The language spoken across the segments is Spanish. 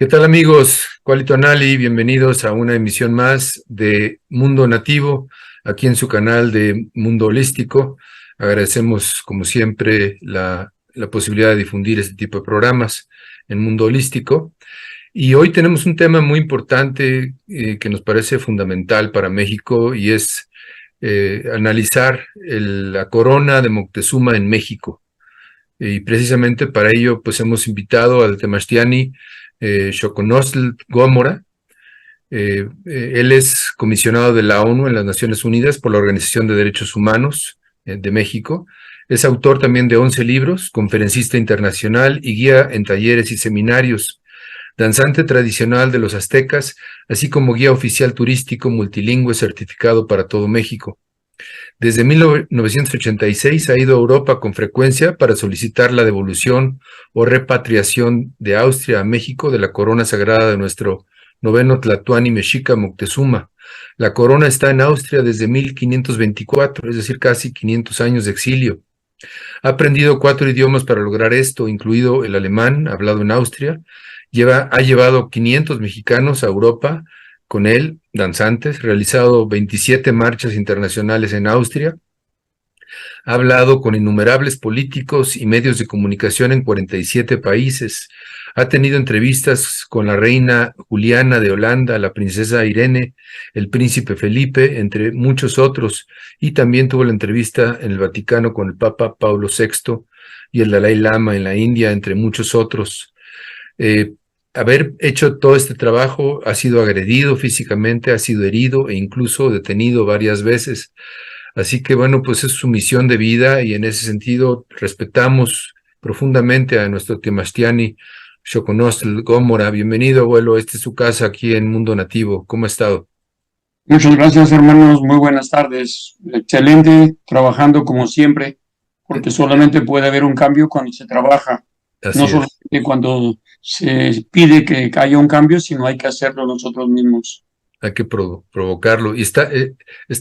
¿Qué tal amigos? Cualito Anali, bienvenidos a una emisión más de Mundo Nativo, aquí en su canal de Mundo Holístico. Agradecemos, como siempre, la posibilidad de difundir este tipo de programas en Mundo Holístico. Y hoy tenemos un tema muy importante que nos parece fundamental para México y es analizar la corona de Moctezuma en México. Y precisamente para ello pues hemos invitado al Temachtiani Xoconostle Gómora. Él es comisionado de la ONU en las Naciones Unidas por la Organización de Derechos Humanos de México. Es autor también de 11 libros, conferencista internacional y guía en talleres y seminarios, danzante tradicional de los aztecas, así como guía oficial turístico multilingüe certificado para todo México. Desde 1986 ha ido a Europa con frecuencia para solicitar la devolución o repatriación de Austria a México de la corona sagrada de nuestro noveno Tlatoani Mexica Moctezuma. La corona está en Austria desde 1524, es decir, casi 500 años de exilio. Ha aprendido 4 idiomas para lograr esto, incluido el alemán, hablado en Austria. Ha llevado 500 mexicanos a Europa con él, danzantes, realizado 27 marchas internacionales en Austria, ha hablado con innumerables políticos y medios de comunicación en 47 países, ha tenido entrevistas con la reina Juliana de Holanda, la princesa Irene, el príncipe Felipe, entre muchos otros, y también tuvo la entrevista en el Vaticano con el Papa Pablo VI y el Dalai Lama en la India, entre muchos otros. Haber hecho todo este trabajo, ha sido agredido físicamente, ha sido herido e incluso detenido varias veces. Así que bueno, pues es su misión de vida y en ese sentido respetamos profundamente a nuestro Temachtiani Xoconostle Gómora. Bienvenido, abuelo, esta es su casa aquí en Mundo Nativo. ¿Cómo ha estado? Muchas gracias, hermanos. Muy buenas tardes. Excelente, trabajando como siempre, porque solamente puede haber un cambio cuando se trabaja, no Así es. solamente cuando se pide que haya un cambio, sino hay que hacerlo nosotros mismos. Hay que provocarlo. Y está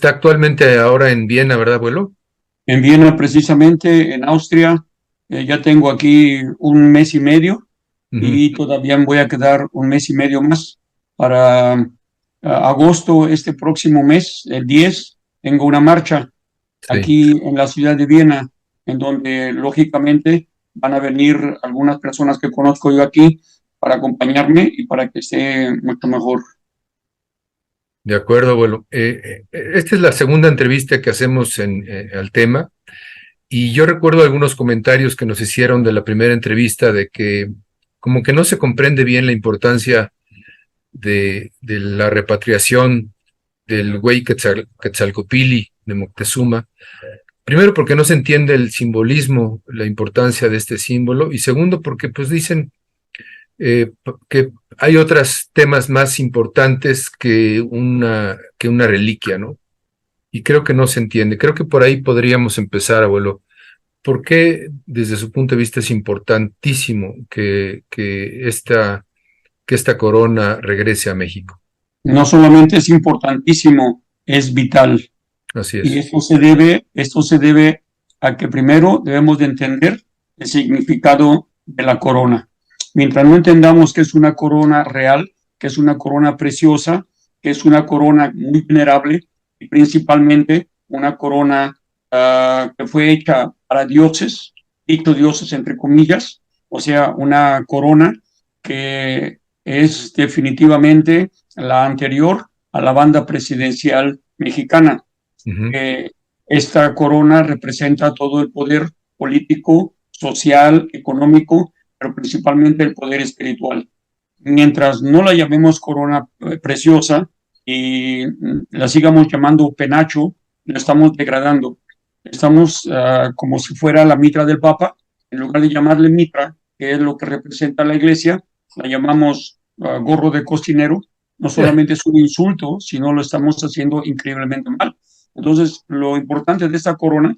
actualmente ahora en Viena, ¿verdad, abuelo? En Viena, precisamente, en Austria, ya tengo aquí un mes y medio Ujú. y todavía me voy a quedar un mes y medio más para agosto, este próximo mes, el 10, tengo una marcha Sí. aquí en la ciudad de Viena, en donde lógicamente van a venir algunas personas que conozco yo aquí para acompañarme y para que esté mucho mejor. De acuerdo, abuelo. Esta es la segunda entrevista que hacemos al tema. Y yo recuerdo algunos comentarios que nos hicieron de la primera entrevista de que como que no se comprende bien la importancia de la repatriación del güey Quetzalcopili de Moctezuma. Primero porque no se entiende el simbolismo, la importancia de este símbolo, y segundo porque pues dicen que hay otros temas más importantes que una reliquia, ¿no? Y creo que no se entiende. Creo que por ahí podríamos empezar, abuelo. ¿Por qué, desde su punto de vista, es importantísimo que esta corona regrese a México? No solamente es importantísimo, es vital. Así Y es. esto se debe a que primero debemos de entender el significado de la corona. Mientras no entendamos que es una corona real, que es una corona preciosa, que es una corona muy venerable y principalmente una corona que fue hecha para dioses, dicho dioses entre comillas, o sea, una corona que es definitivamente la anterior a la banda presidencial mexicana. Ujú. Esta corona representa todo el poder político, social, económico, pero principalmente el poder espiritual. Mientras no la llamemos corona preciosa y la sigamos llamando penacho, la estamos degradando. Estamos como si fuera la mitra del Papa, en lugar de llamarle mitra, que es lo que representa la iglesia, la llamamos gorro de cocinero. No solamente es un insulto, sino lo estamos haciendo increíblemente mal. Entonces, lo importante de esta corona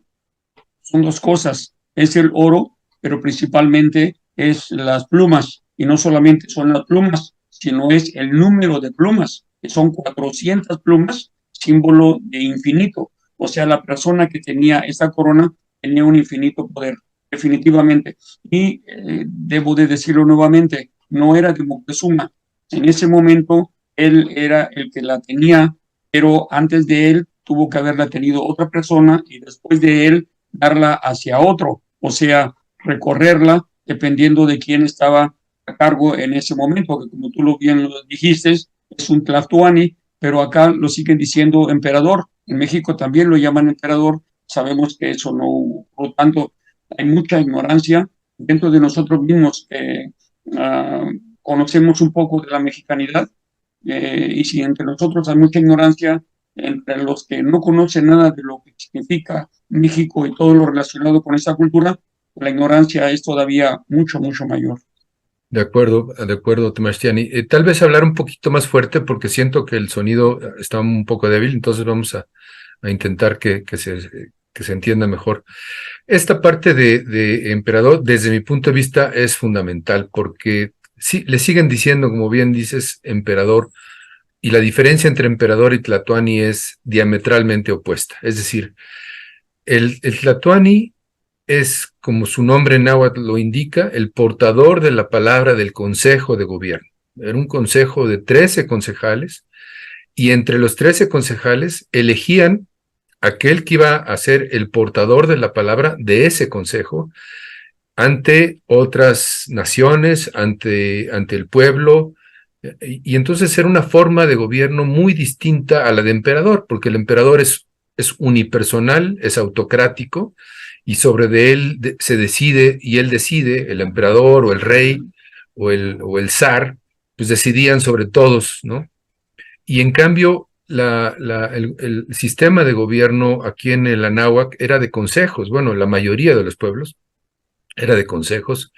son dos cosas. Es el oro, pero principalmente es las plumas. Y no solamente son las plumas, sino es el número de plumas, que son 400 plumas, símbolo de infinito. O sea, la persona que tenía esta corona tenía un infinito poder, definitivamente. Y debo de decirlo nuevamente, no era de Moctezuma, En ese momento él era el que la tenía, pero antes de él tuvo que haberla tenido otra persona y después de él darla hacia otro, o sea, recorrerla dependiendo de quién estaba a cargo en ese momento, que como tú bien lo dijiste, es un tlatoani, pero acá lo siguen diciendo emperador. En México también lo llaman emperador. Sabemos que eso no hubo. Por lo tanto, hay mucha ignorancia dentro de nosotros mismos. Conocemos un poco de la mexicanidad, y si entre nosotros hay mucha ignorancia, entre los que no conocen nada de lo que significa México y todo lo relacionado con esa cultura, la ignorancia es todavía mucho, mucho mayor. De acuerdo, Temastiani. Tal vez hablar un poquito más fuerte porque siento que el sonido está un poco débil, entonces vamos a intentar que se entienda mejor. Esta parte de emperador, desde mi punto de vista, es fundamental porque sí, le siguen diciendo, como bien dices, emperador, y la diferencia entre emperador y tlatoani es diametralmente opuesta. Es decir, el tlatoani es, como su nombre náhuatl lo indica, el portador de la palabra del Consejo de Gobierno. Era un consejo de 13 concejales, y entre los 13 concejales elegían aquel que iba a ser el portador de la palabra de ese consejo ante otras naciones, ante el pueblo, y entonces era una forma de gobierno muy distinta a la de emperador, porque el emperador es unipersonal, es autocrático, y sobre de él se decide, y él decide, el emperador o el rey o el zar, pues decidían sobre todos, ¿no? Y en cambio, el sistema de gobierno aquí en el Anáhuac era de consejos, bueno, la mayoría de los pueblos era de consejos,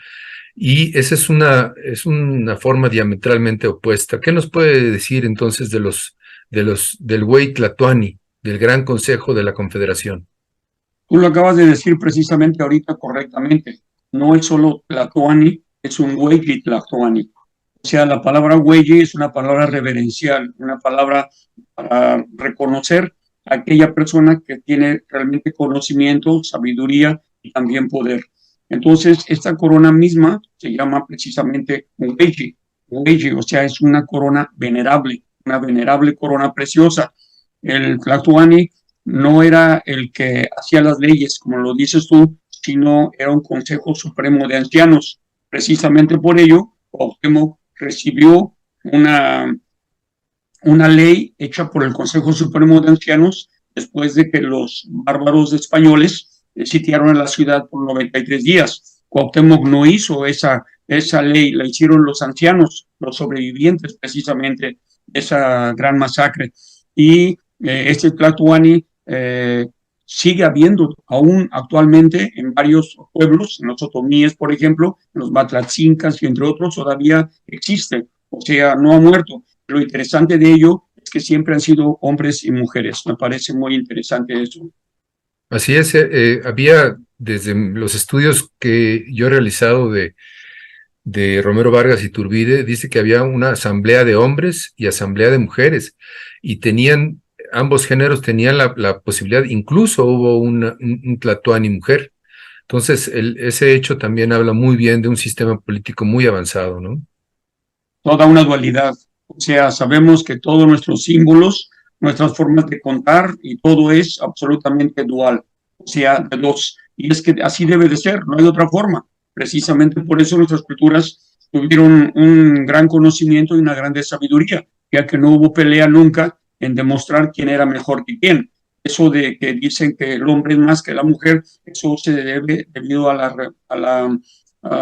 y esa es una forma diametralmente opuesta. ¿Qué nos puede decir entonces del Güey Tlatoani, del Gran Consejo de la Confederación? Tú lo acabas de decir precisamente ahorita correctamente. No es solo tlatoani, es un güey tlatoani. O sea, la palabra güey es una palabra reverencial, una palabra para reconocer a aquella persona que tiene realmente conocimiento, sabiduría y también poder. Entonces, esta corona misma se llama precisamente güey, o sea, es una corona venerable, una venerable corona preciosa. El tlatoani no era el que hacía las leyes, como lo dices tú, sino era un Consejo Supremo de Ancianos. Precisamente por ello, Cuauhtémoc recibió una ley hecha por el Consejo Supremo de Ancianos después de que los bárbaros españoles sitiaron a la ciudad por 93 días. Cuauhtémoc no hizo esa ley, la hicieron los ancianos, los sobrevivientes precisamente de esa gran masacre. Y este Tlatoani sigue habiendo aún actualmente en varios pueblos, en los otomíes, por ejemplo, en los matlatzincas y entre otros, todavía existe, o sea, no ha muerto. Lo interesante de ello es que siempre han sido hombres y mujeres. Me parece muy interesante eso. Así es, había desde los estudios que yo he realizado de Romero Vargas y Iturbide, dice que había una asamblea de hombres y asamblea de mujeres, y ambos géneros tenían la posibilidad, incluso hubo un tlatoani mujer. Entonces, ese hecho también habla muy bien de un sistema político muy avanzado, ¿no? Toda una dualidad. O sea, sabemos que todos nuestros símbolos, nuestras formas de contar y todo es absolutamente dual. O sea, de dos. Y es que así debe de ser, no hay otra forma. Precisamente por eso nuestras culturas tuvieron un gran conocimiento y una grande sabiduría, ya que no hubo pelea nunca en demostrar quién era mejor que quién. Eso de que dicen que el hombre es más que la mujer, eso se debe debido a la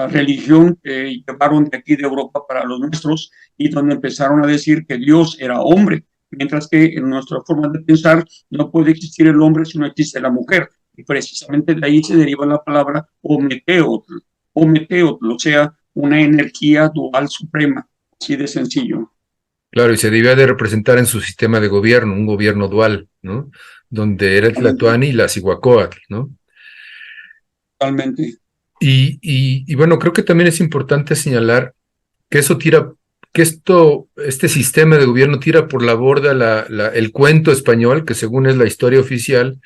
religión que llevaron de aquí de Europa para los nuestros y donde empezaron a decir que Dios era hombre, mientras que en nuestra forma de pensar no puede existir el hombre si no existe la mujer. Y precisamente de ahí se deriva la palabra ometeotl, o sea, una energía dual suprema, así de sencillo. Claro, y se debía de representar en su sistema de gobierno, un gobierno dual, ¿no? Donde era el tlatoani y la cihuacóatl, ¿no? Totalmente. Y bueno, creo que también es importante señalar que este sistema de gobierno tira por la borda el cuento español, que según es la historia oficial,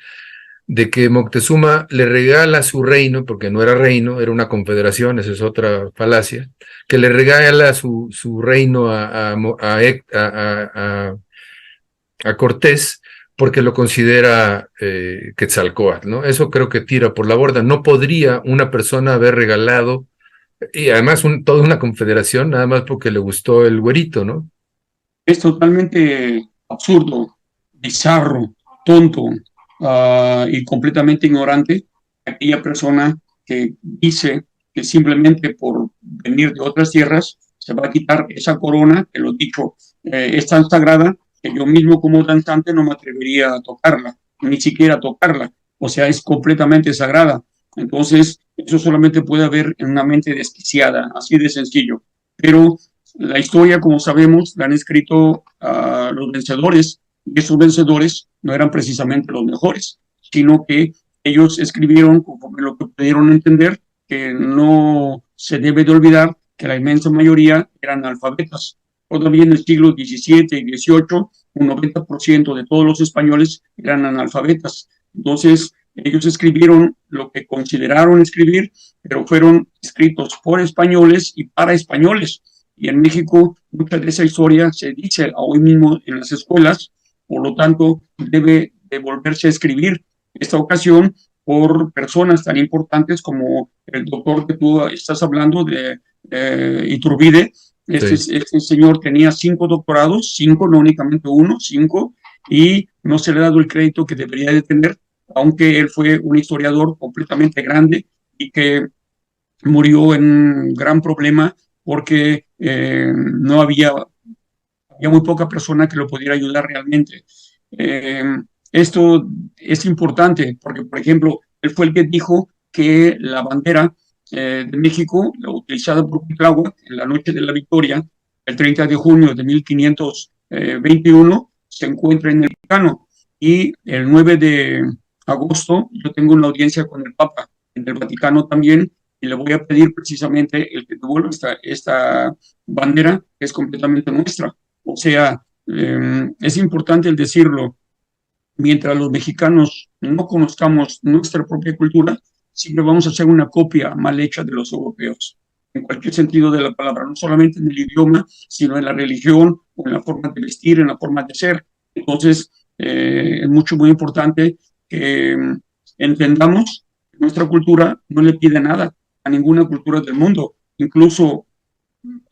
de que Moctezuma le regala su reino, porque no era reino, era una confederación, esa es otra falacia, que le regala su reino a Cortés porque lo considera Quetzalcóatl, ¿no? Eso creo que tira por la borda. No podría una persona haber regalado, y además toda una confederación, nada más porque le gustó el güerito, ¿no? Es totalmente absurdo, bizarro, tonto, y completamente ignorante aquella persona que dice que simplemente por venir de otras tierras se va a quitar esa corona, que lo dicho, es tan sagrada que yo mismo como danzante no me atrevería a tocarla, ni siquiera a tocarla, o sea, es completamente sagrada. Entonces, eso solamente puede haber en una mente desquiciada, así de sencillo. Pero la historia, como sabemos, la han escrito los vencedores, y esos vencedores no eran precisamente los mejores, sino que ellos escribieron conforme lo que pudieron entender, que no se debe de olvidar que la inmensa mayoría eran analfabetas. Todavía en el siglo XVII y XVIII, un 90% de todos los españoles eran analfabetas. Entonces, ellos escribieron lo que consideraron escribir, pero fueron escritos por españoles y para españoles. Y en México, mucha de esa historia se dice hoy mismo en las escuelas, por lo tanto, debe de volverse a escribir. Esta ocasión, por personas tan importantes como el doctor que tú estás hablando de Iturbide. Este señor tenía 5 doctorados, 5, no únicamente uno, 5, y no se le ha dado el crédito que debería de tener, aunque él fue un historiador completamente grande y que murió en un gran problema porque no había muy poca persona que lo pudiera ayudar realmente. Esto es importante porque, por ejemplo, él fue el que dijo que la bandera de México, la utilizada por Cuitláhuac en la noche de la victoria, el 30 de junio de 1521, se encuentra en el Vaticano. Y el 9 de agosto yo tengo una audiencia con el Papa en el Vaticano también, y le voy a pedir precisamente el que devuelva esta bandera, que es completamente nuestra. O sea, es importante el decirlo, mientras los mexicanos no conozcamos nuestra propia cultura, siempre vamos a hacer una copia mal hecha de los europeos, en cualquier sentido de la palabra, no solamente en el idioma, sino en la religión, o en la forma de vestir, en la forma de ser. Entonces, es muy importante que entendamos que nuestra cultura no le pide nada a ninguna cultura del mundo, incluso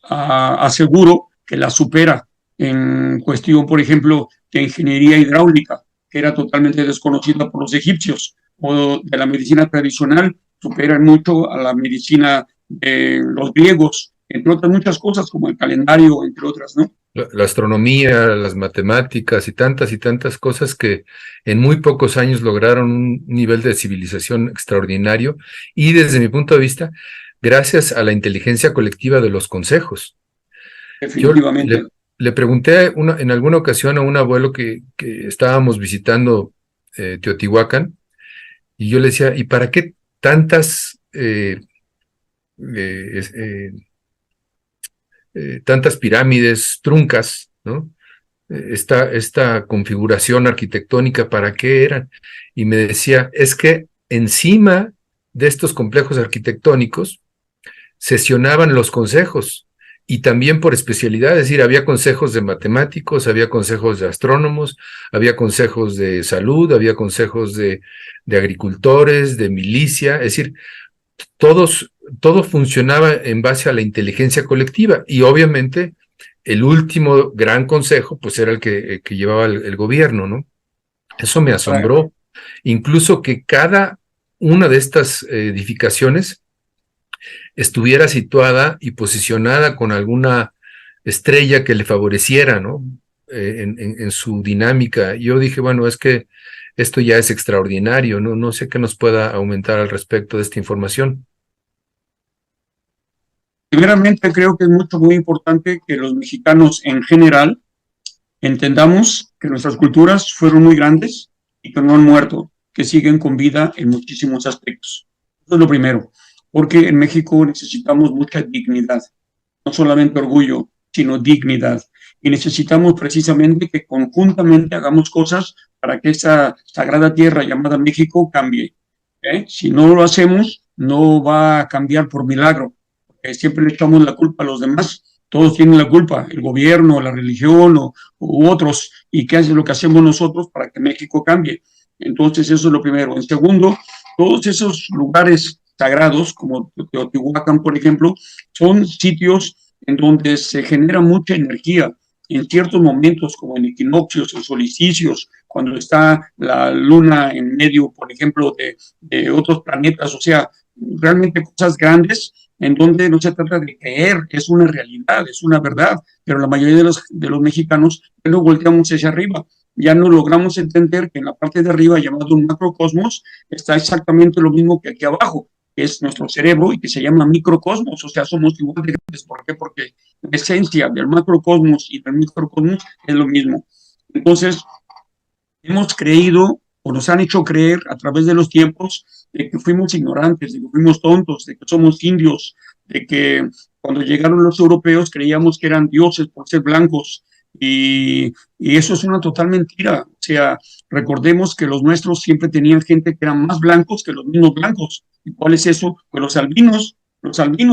aseguro que la supera en cuestión, por ejemplo, de ingeniería hidráulica, que era totalmente desconocida por los egipcios, o de la medicina tradicional, supera mucho a la medicina de los griegos, entre otras muchas cosas, como el calendario, entre otras, ¿no? La astronomía, las matemáticas y tantas cosas que en muy pocos años lograron un nivel de civilización extraordinario y desde mi punto de vista, gracias a la inteligencia colectiva de los consejos. Definitivamente. Yo le pregunté en alguna ocasión a un abuelo que estábamos visitando Teotihuacán, y yo le decía, ¿y para qué tantas tantas pirámides truncas, ¿no? Esta configuración arquitectónica, ¿para qué eran? Y me decía, es que encima de estos complejos arquitectónicos sesionaban los consejos, y también por especialidad, es decir, había consejos de matemáticos, había consejos de astrónomos, había consejos de salud, había consejos de agricultores, de milicia, es decir, todo funcionaba en base a la inteligencia colectiva, y obviamente el último gran consejo pues era el que llevaba el gobierno, ¿no? Eso me asombró, incluso que cada una de estas edificaciones estuviera situada y posicionada con alguna estrella que le favoreciera, ¿no? En su dinámica. Yo dije, bueno, es que esto ya es extraordinario, ¿no? No sé qué nos pueda aumentar al respecto de esta información. Primeramente, creo que es muy importante que los mexicanos en general entendamos que nuestras culturas fueron muy grandes y que no han muerto, que siguen con vida en muchísimos aspectos. Eso es lo primero, porque en México necesitamos mucha dignidad, no solamente orgullo, sino dignidad. y necesitamos precisamente que conjuntamente hagamos cosas para que esa sagrada tierra llamada México cambie. Si no lo hacemos, no va a cambiar por milagro. Siempre le echamos la culpa a los demás. Todos tienen la culpa, el gobierno, la religión u otros. ¿Y qué es lo que hacemos nosotros para que México cambie? Entonces, eso es lo primero. En segundo, todos esos lugares sagrados, como Teotihuacán, por ejemplo, son sitios en donde se genera mucha energía. En ciertos momentos, como en equinoccios, en solsticios, cuando está la luna en medio, por ejemplo, de otros planetas, o sea, realmente cosas grandes en donde no se trata de creer, es una realidad, es una verdad, pero la mayoría de los mexicanos no volteamos hacia arriba. Ya no logramos entender que en la parte de arriba, llamado un macrocosmos, está exactamente lo mismo que aquí abajo, que es nuestro cerebro y que se llama microcosmos, o sea, somos igual de grandes. ¿Por qué? Porque la esencia del macrocosmos y del microcosmos es lo mismo. Entonces, hemos creído o nos han hecho creer a través de los tiempos de que fuimos ignorantes, de que fuimos tontos, de que somos indios, de que cuando llegaron los europeos creíamos que eran dioses por ser blancos, y eso es una total mentira. O sea, recordemos que los nuestros siempre tenían gente que eran más blancos que los mismos blancos. ¿Y cuál es eso? Pues los albinos,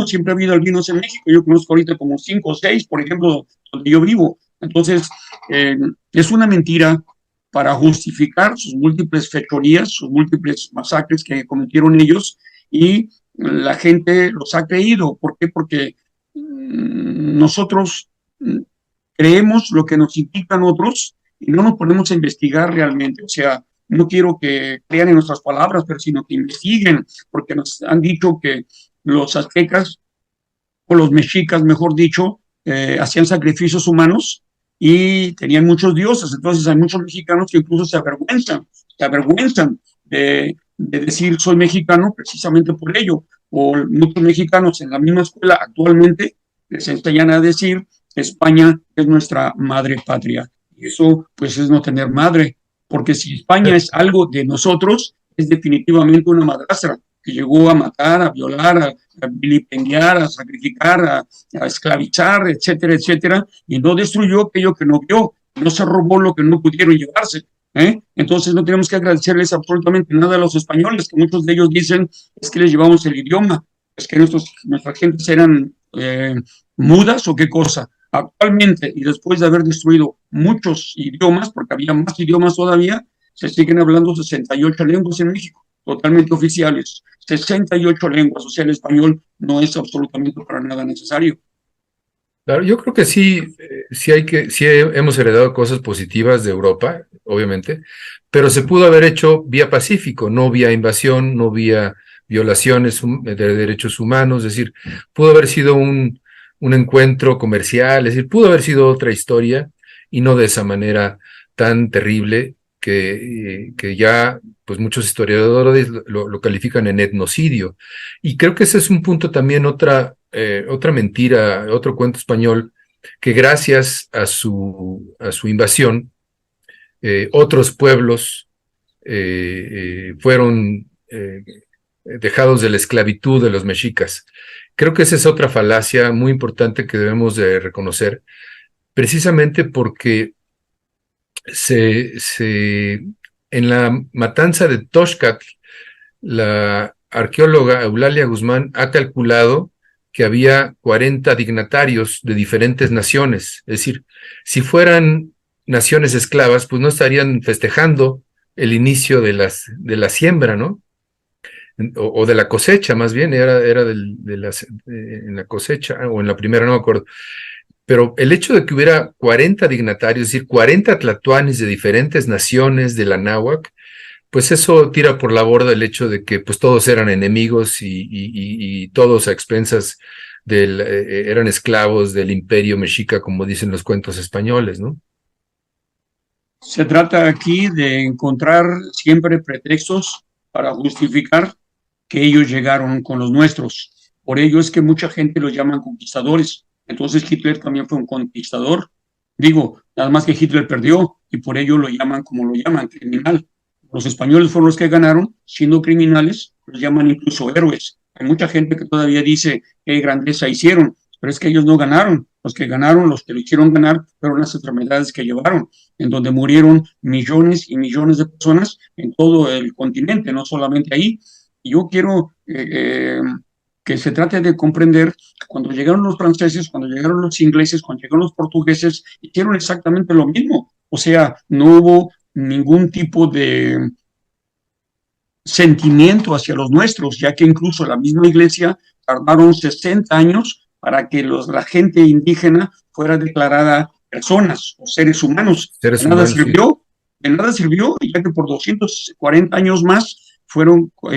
siempre ha habido albinos en México. Yo conozco ahorita como 5 o 6, por ejemplo, donde yo vivo. Entonces, es una mentira para justificar sus múltiples fechorías, sus múltiples masacres que cometieron ellos, y la gente los ha creído. ¿Por qué? Porque nosotros creemos lo que nos indican otros y no nos ponemos a investigar realmente. O sea, no quiero que crean en nuestras palabras, pero sino que investiguen, porque nos han dicho que los aztecas, o los mexicas, mejor dicho, hacían sacrificios humanos y tenían muchos dioses. Entonces hay muchos mexicanos que incluso se avergüenzan de decir soy mexicano precisamente por ello. O muchos mexicanos en la misma escuela actualmente les enseñan a decir España es nuestra madre patria. Y eso pues es no tener madre, porque si España es algo de nosotros, es definitivamente una madrastra que llegó a matar, a violar, a vilipendiar, a sacrificar, a esclavizar, etcétera, etcétera, y no destruyó aquello que no vio, no se robó lo que no pudieron llevarse. Entonces no tenemos que agradecerles absolutamente nada a los españoles, que muchos de ellos dicen es que les llevamos el idioma, es que nuestras gentes eran mudas o qué cosa. Actualmente, y después de haber destruido muchos idiomas, porque había más idiomas todavía, se siguen hablando 68 lenguas en México, totalmente oficiales. 68 lenguas, o sea, el español no es absolutamente para nada necesario. Claro, yo creo que sí, sí hemos heredado cosas positivas de Europa, obviamente, pero se pudo haber hecho vía Pacífico, no vía invasión, no vía violaciones de derechos humanos, es decir, pudo haber sido un encuentro comercial, es decir, pudo haber sido otra historia y no de esa manera tan terrible que ya pues muchos historiadores lo califican en etnocidio. Y creo que ese es un punto también, otra mentira, otro cuento español, que gracias a su invasión, otros pueblos fueron dejados de la esclavitud de los mexicas. Creo que esa es otra falacia muy importante que debemos de reconocer, precisamente porque en la matanza de Toxtlatl, la arqueóloga Eulalia Guzmán ha calculado que había 40 dignatarios de diferentes naciones. Es decir, si fueran naciones esclavas, pues no estarían festejando el inicio de la siembra, ¿no? O de la cosecha, más bien, era en la cosecha, o en la primera, no me acuerdo. Pero el hecho de que hubiera 40 dignatarios, es decir, 40 tlatoanis de diferentes naciones de la náhuatl, pues eso tira por la borda el hecho de que pues todos eran enemigos y todos a expensas eran esclavos del imperio mexica, como dicen los cuentos españoles, ¿no? Se trata aquí de encontrar siempre pretextos para justificar que ellos llegaron con los nuestros. Por ello es que mucha gente los llaman conquistadores. Entonces Hitler también fue un conquistador. Digo, nada más que Hitler perdió y por ello lo llaman como lo llaman, criminal. Los españoles fueron los que ganaron, siendo criminales, los llaman incluso héroes. Hay mucha gente que todavía dice qué grandeza hicieron, pero es que ellos no ganaron. Los que ganaron, los que lo hicieron ganar, fueron las enfermedades que llevaron, en donde murieron millones y millones de personas en todo el continente, no solamente ahí. Y yo quiero que se trate de comprender que cuando llegaron los franceses, cuando llegaron los ingleses, cuando llegaron los portugueses, hicieron exactamente lo mismo. O sea, no hubo ningún tipo de sentimiento hacia los nuestros, ya que incluso la misma iglesia tardaron 60 años para que la gente indígena fuera declarada personas o seres humanos. Seres humanos, sí. De nada sirvió, ya que por 240 años más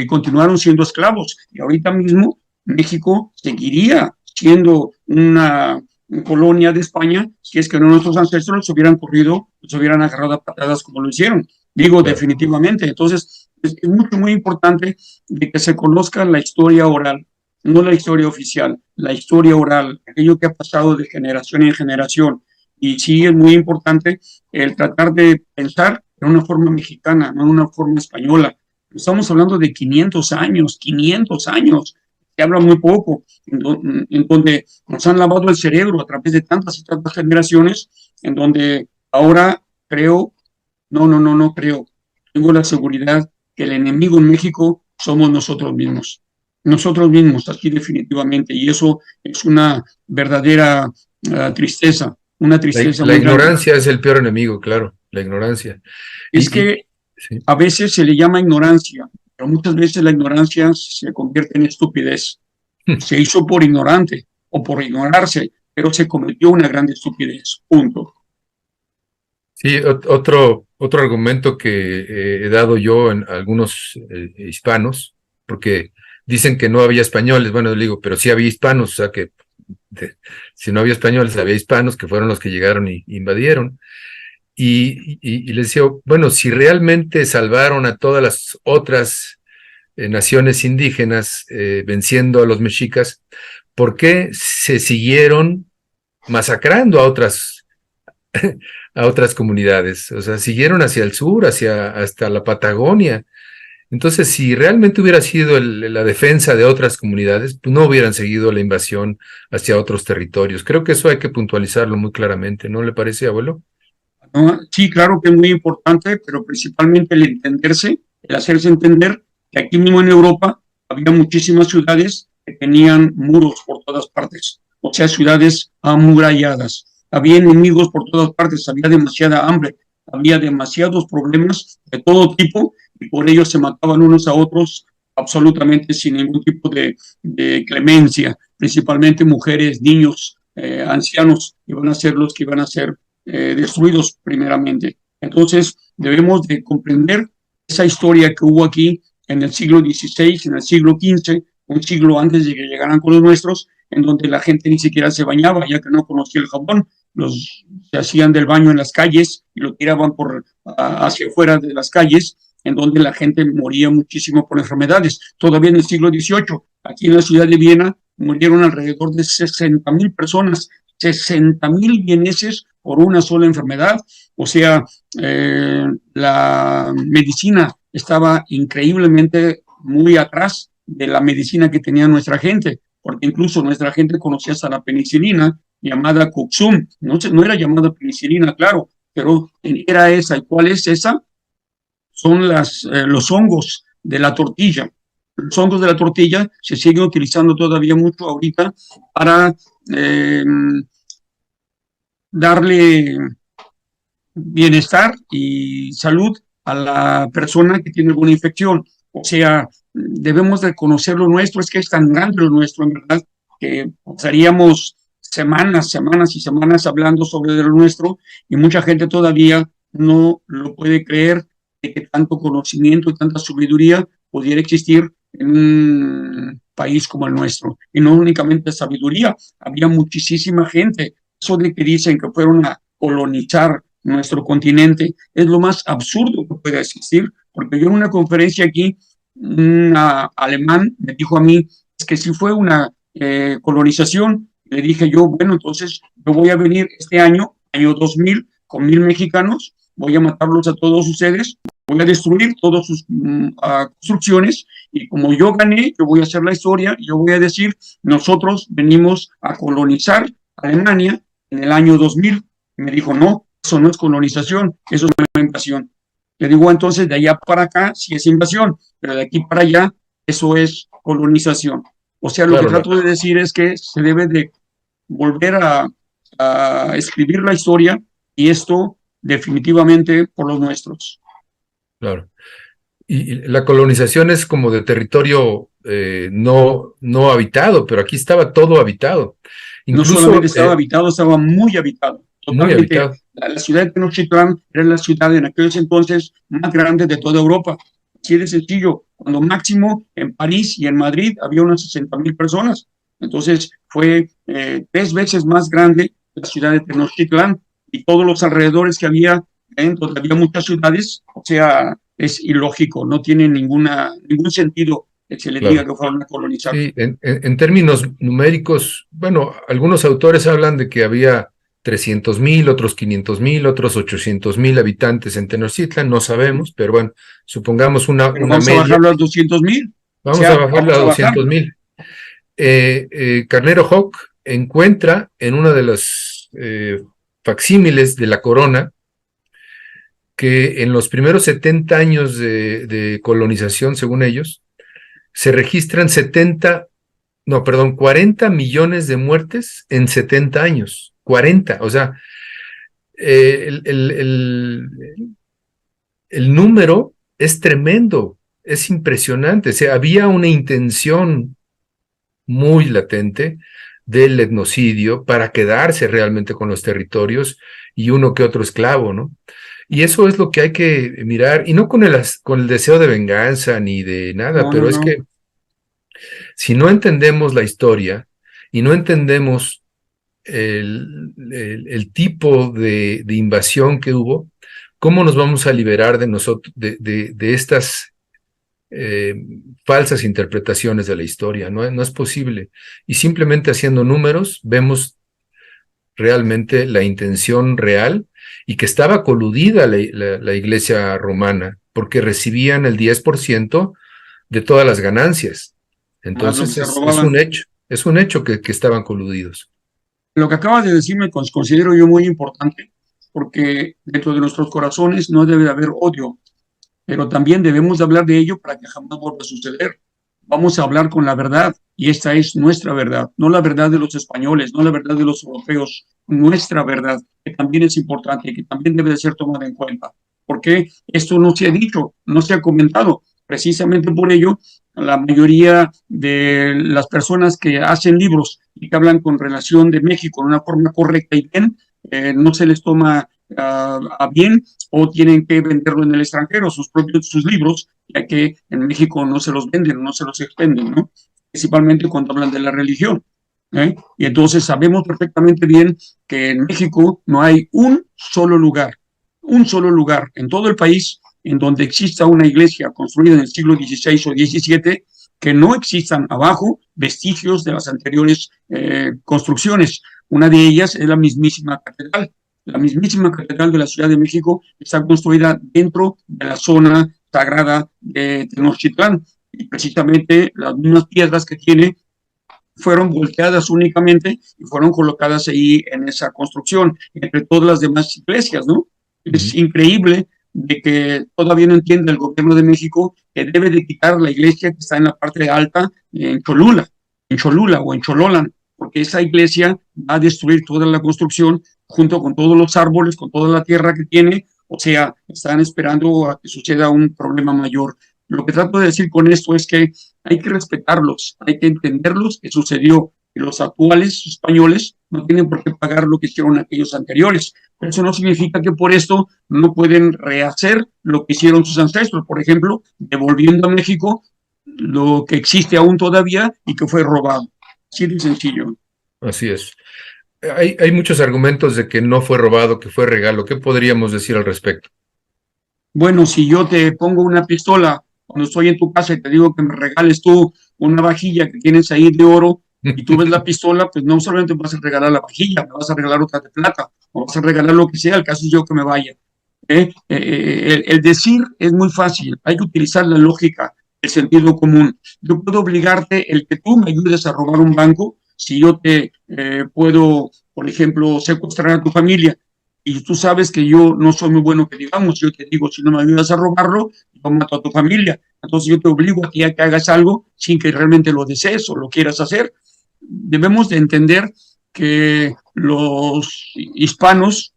continuaron siendo esclavos. Y ahorita mismo México seguiría siendo una colonia de España si es que no nuestros ancestros los hubieran corrido, los hubieran agarrado a patadas como lo hicieron. Digo, Claro. definitivamente. Entonces, es muy importante de que se conozca la historia oral, no la historia oficial, la historia oral, aquello que ha pasado de generación en generación. Y sí es muy importante el tratar de pensar en una forma mexicana, no en una forma española. Estamos hablando de 500 años, 500 años. Se habla muy poco, en donde nos han lavado el cerebro a través de tantas y tantas generaciones, en donde ahora creo, no creo, tengo la seguridad que el enemigo en México somos nosotros mismos, aquí definitivamente, y eso es una verdadera tristeza, una tristeza La muy grande. ignorancia es el peor enemigo, claro, la ignorancia. Es que Sí. a veces se le llama ignorancia, pero muchas veces la ignorancia se convierte en estupidez. Se hizo por ignorante o por ignorarse, pero se cometió una gran estupidez, punto. Sí, otro argumento que he dado yo en algunos hispanos, porque dicen que no había españoles, bueno, le digo, pero sí había hispanos, o sea que si no había españoles, había hispanos que fueron los que llegaron y invadieron. Y les decía, bueno, si realmente salvaron a todas las otras naciones indígenas venciendo a los mexicas, ¿por qué se siguieron masacrando a otras comunidades? O sea, siguieron hacia el sur, hasta la Patagonia. Entonces, si realmente hubiera sido la defensa de otras comunidades, pues no hubieran seguido la invasión hacia otros territorios. Creo que eso hay que puntualizarlo muy claramente, ¿no le parece, abuelo? ¿No? Sí, claro que es muy importante, pero principalmente el entenderse, el hacerse entender que aquí mismo en Europa había muchísimas ciudades que tenían muros por todas partes, o sea, ciudades amuralladas. Había enemigos por todas partes, había demasiada hambre, había demasiados problemas de todo tipo y por ello se mataban unos a otros absolutamente sin ningún tipo de clemencia, principalmente mujeres, niños, ancianos, iban a ser los que iban a ser destruidos primeramente. Entonces, debemos de comprender esa historia que hubo aquí en el siglo XVI, en el siglo XV, un siglo antes de que llegaran con los nuestros, en donde la gente ni siquiera se bañaba, ya que no conocía el jabón. Se hacían del baño en las calles y lo tiraban hacia afuera de las calles, en donde la gente moría muchísimo por enfermedades. Todavía en el siglo XVIII, aquí en la ciudad de Viena, murieron alrededor de 60,000 personas, 60,000 vieneses por una sola enfermedad. O sea, la medicina estaba increíblemente muy atrás de la medicina que tenía nuestra gente, porque incluso nuestra gente conocía hasta la penicilina, llamada Coxum. No era llamada penicilina, claro, pero era esa. ¿Y cuál es esa? Son los hongos de la tortilla. Los hongos de la tortilla se siguen utilizando todavía mucho ahorita para darle bienestar y salud a la persona que tiene alguna infección. O sea, debemos de conocer lo nuestro, es que es tan grande lo nuestro, en verdad, que pasaríamos semanas y semanas hablando sobre lo nuestro y mucha gente todavía no lo puede creer de que tanto conocimiento y tanta sabiduría pudiera existir en un país como el nuestro. Y no únicamente sabiduría, había muchísima gente. Eso de que dicen que fueron a colonizar nuestro continente es lo más absurdo que puede existir, porque yo en una conferencia aquí, un alemán me dijo a mí, es que si fue una colonización, le dije yo, bueno, entonces yo voy a venir este año 2000, con 1,000 mexicanos, voy a matarlos a todos ustedes voy a destruir todas sus construcciones, y como yo gané, yo voy a hacer la historia, yo voy a decir, nosotros venimos a colonizar Alemania en el año 2000. Y me dijo, no, eso no es colonización, eso es una invasión. Le digo, entonces, de allá para acá sí es invasión, pero de aquí para allá eso es colonización. O sea, lo que Claro, trato de decir es que se debe de volver a escribir la historia, y esto definitivamente por los nuestros. claro. Y la colonización es como de territorio no habitado, pero aquí estaba todo habitado. No Incluso solamente estaba habitado, estaba muy habitado. muy Totalmente. habitado. La ciudad de Tenochtitlán era la ciudad en aquellos entonces más grande de toda Europa. Así de sencillo, cuando máximo en París y en Madrid había unas 60,000 personas. Entonces fue 3 veces más grande la ciudad de Tenochtitlán, y todos los alrededores que había dentro, había muchas ciudades. O sea, es ilógico, no tiene ningún sentido que se le diga Claro. que fueron a colonizar. Sí, en términos numéricos, bueno, algunos autores hablan de que había 300,000, otros 500,000, otros 800,000 habitantes en Tenochtitlan, no sabemos, pero bueno, supongamos Pero una vamos a media. bajarlo a 200,000. O Vamos a sea, bajarla vamos a a bajar. 200,000. Carnero Hawk encuentra en una de las facsímiles de la corona que en los primeros 70 años de colonización, según ellos, se registran 40 millones de muertes en 70 años. 40, o sea, el número es tremendo, es impresionante. O sea, había una intención muy latente del etnocidio para quedarse realmente con los territorios y uno que otro esclavo, ¿no? Y eso es lo que hay que mirar, y no con el deseo de venganza ni de nada, No, no, pero es no. que si no entendemos la historia y no entendemos el tipo de invasión que hubo, ¿cómo nos vamos a liberar de nosotros, de estas eh, falsas interpretaciones de la historia? No es posible. Y simplemente haciendo números vemos realmente la intención real, y que estaba coludida la iglesia romana, porque recibían el 10% de todas las ganancias. Más lo que Entonces se es robaban. un hecho que estaban coludidos. Lo que acabas de decirme considero yo muy importante, porque dentro de nuestros corazones no debe haber odio, pero también debemos de hablar de ello para que jamás vuelva a suceder. Vamos a hablar con la verdad, y esta es nuestra verdad, no la verdad de los españoles, no la verdad de los europeos, nuestra verdad, que también es importante y que también debe de ser tomada en cuenta. Porque esto no se ha dicho, no se ha comentado. Precisamente por ello, la mayoría de las personas que hacen libros y que hablan con relación de México de una forma correcta y bien, no se les toma a bien, o tienen que venderlo en el extranjero, sus libros, ya que en México no se los venden, no se los expenden, ¿no? Principalmente cuando hablan de la religión. Y entonces sabemos perfectamente bien que en México no hay un solo lugar en todo el país en donde exista una iglesia construida en el siglo XVI o XVII, que no existan abajo vestigios de las anteriores construcciones. Una de ellas es la mismísima catedral. La mismísima catedral de la Ciudad de México está construida dentro de la zona sagrada de Tenochtitlán, y precisamente las mismas piedras que tiene fueron volteadas únicamente y fueron colocadas ahí en esa construcción, entre todas las demás iglesias, ¿no? Es increíble de que todavía no entiende el gobierno de México que debe de quitar la iglesia que está en la parte alta en Cholula o en Chololan, porque esa iglesia va a destruir toda la construcción junto con todos los árboles, con toda la tierra que tiene. O sea, están esperando a que suceda un problema mayor. Lo que trato de decir con esto es que hay que respetarlos, hay que entenderlos, que sucedió, y los actuales españoles no tienen por qué pagar lo que hicieron aquellos anteriores. Pero eso no significa que por esto no pueden rehacer lo que hicieron sus ancestros, por ejemplo, devolviendo a México lo que existe aún todavía y que fue robado. Así de sencillo. Así es. Hay muchos argumentos de que no fue robado, que fue regalo. ¿Qué podríamos decir al respecto? Bueno, si yo te pongo una pistola cuando estoy en tu casa y te digo que me regales tú una vajilla que tienes ahí de oro, y tú ves la pistola, pues no solamente me vas a regalar la vajilla, me vas a regalar otra de plata, o vas a regalar lo que sea, el caso es yo que me vaya. El decir es muy fácil, hay que utilizar la lógica, el sentido común. Yo puedo obligarte el que tú me ayudes a robar un banco si yo te puedo, por ejemplo, secuestrar a tu familia. Y tú sabes que yo no soy muy bueno que digamos, yo te digo, si no me ayudas a robarlo, yo mato a tu familia. Entonces yo te obligo a ti a que hagas algo sin que realmente lo desees o lo quieras hacer. Debemos de entender que los hispanos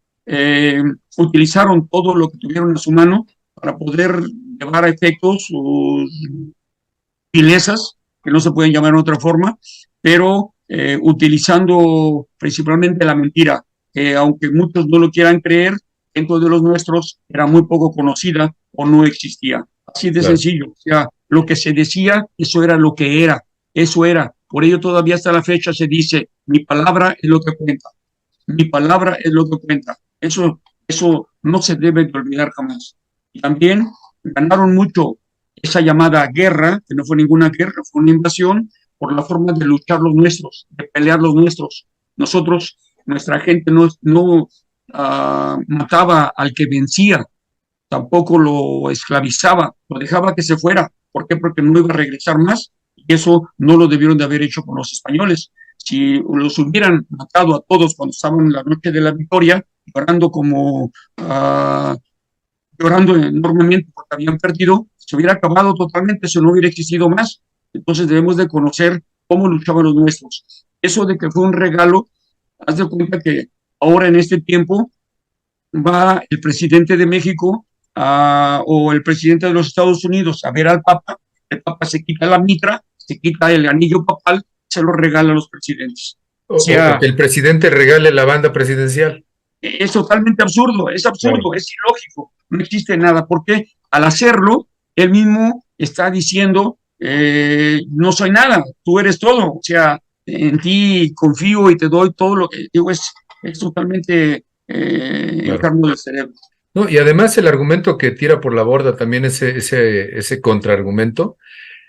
utilizaron todo lo que tuvieron a su mano para poder llevar a efectos sus vilezas, que no se pueden llamar de otra forma, pero utilizando principalmente la mentira, que aunque muchos no lo quieran creer, dentro de los nuestros era muy poco conocida o no existía. Así de Claro. sencillo. O sea, lo que se decía, eso era lo que era. Eso era. Por ello todavía hasta la fecha se dice, mi palabra es lo que cuenta. Mi palabra es lo que cuenta. Eso no se debe de olvidar jamás. Y también ganaron mucho esa llamada guerra, que no fue ninguna guerra, fue una invasión, por la forma de luchar los nuestros, de pelear los nuestros. Nosotros, nuestra gente no mataba al que vencía, tampoco lo esclavizaba, lo dejaba que se fuera. ¿Por qué? Porque no iba a regresar más. Y eso no lo debieron de haber hecho con los españoles. Si los hubieran matado a todos cuando estaban en la noche de la victoria, llorando llorando enormemente porque habían perdido, se hubiera acabado totalmente, eso no hubiera existido más. Entonces debemos de conocer cómo luchaban los nuestros. Eso de que fue un regalo, haz de cuenta que ahora en este tiempo va el presidente de México o el presidente de los Estados Unidos a ver al Papa, el Papa se quita la mitra, se quita el anillo papal, se lo regala a los presidentes. O, O o sea, que el presidente regale la banda presidencial. es totalmente absurdo, Claro. es ilógico, no existe nada, porque al hacerlo, él mismo está diciendo, no soy nada, tú eres todo, o sea, en ti confío y te doy todo lo que digo, es totalmente Claro. enfermo del cerebro. No, y además el argumento que tira por la borda también ese contraargumento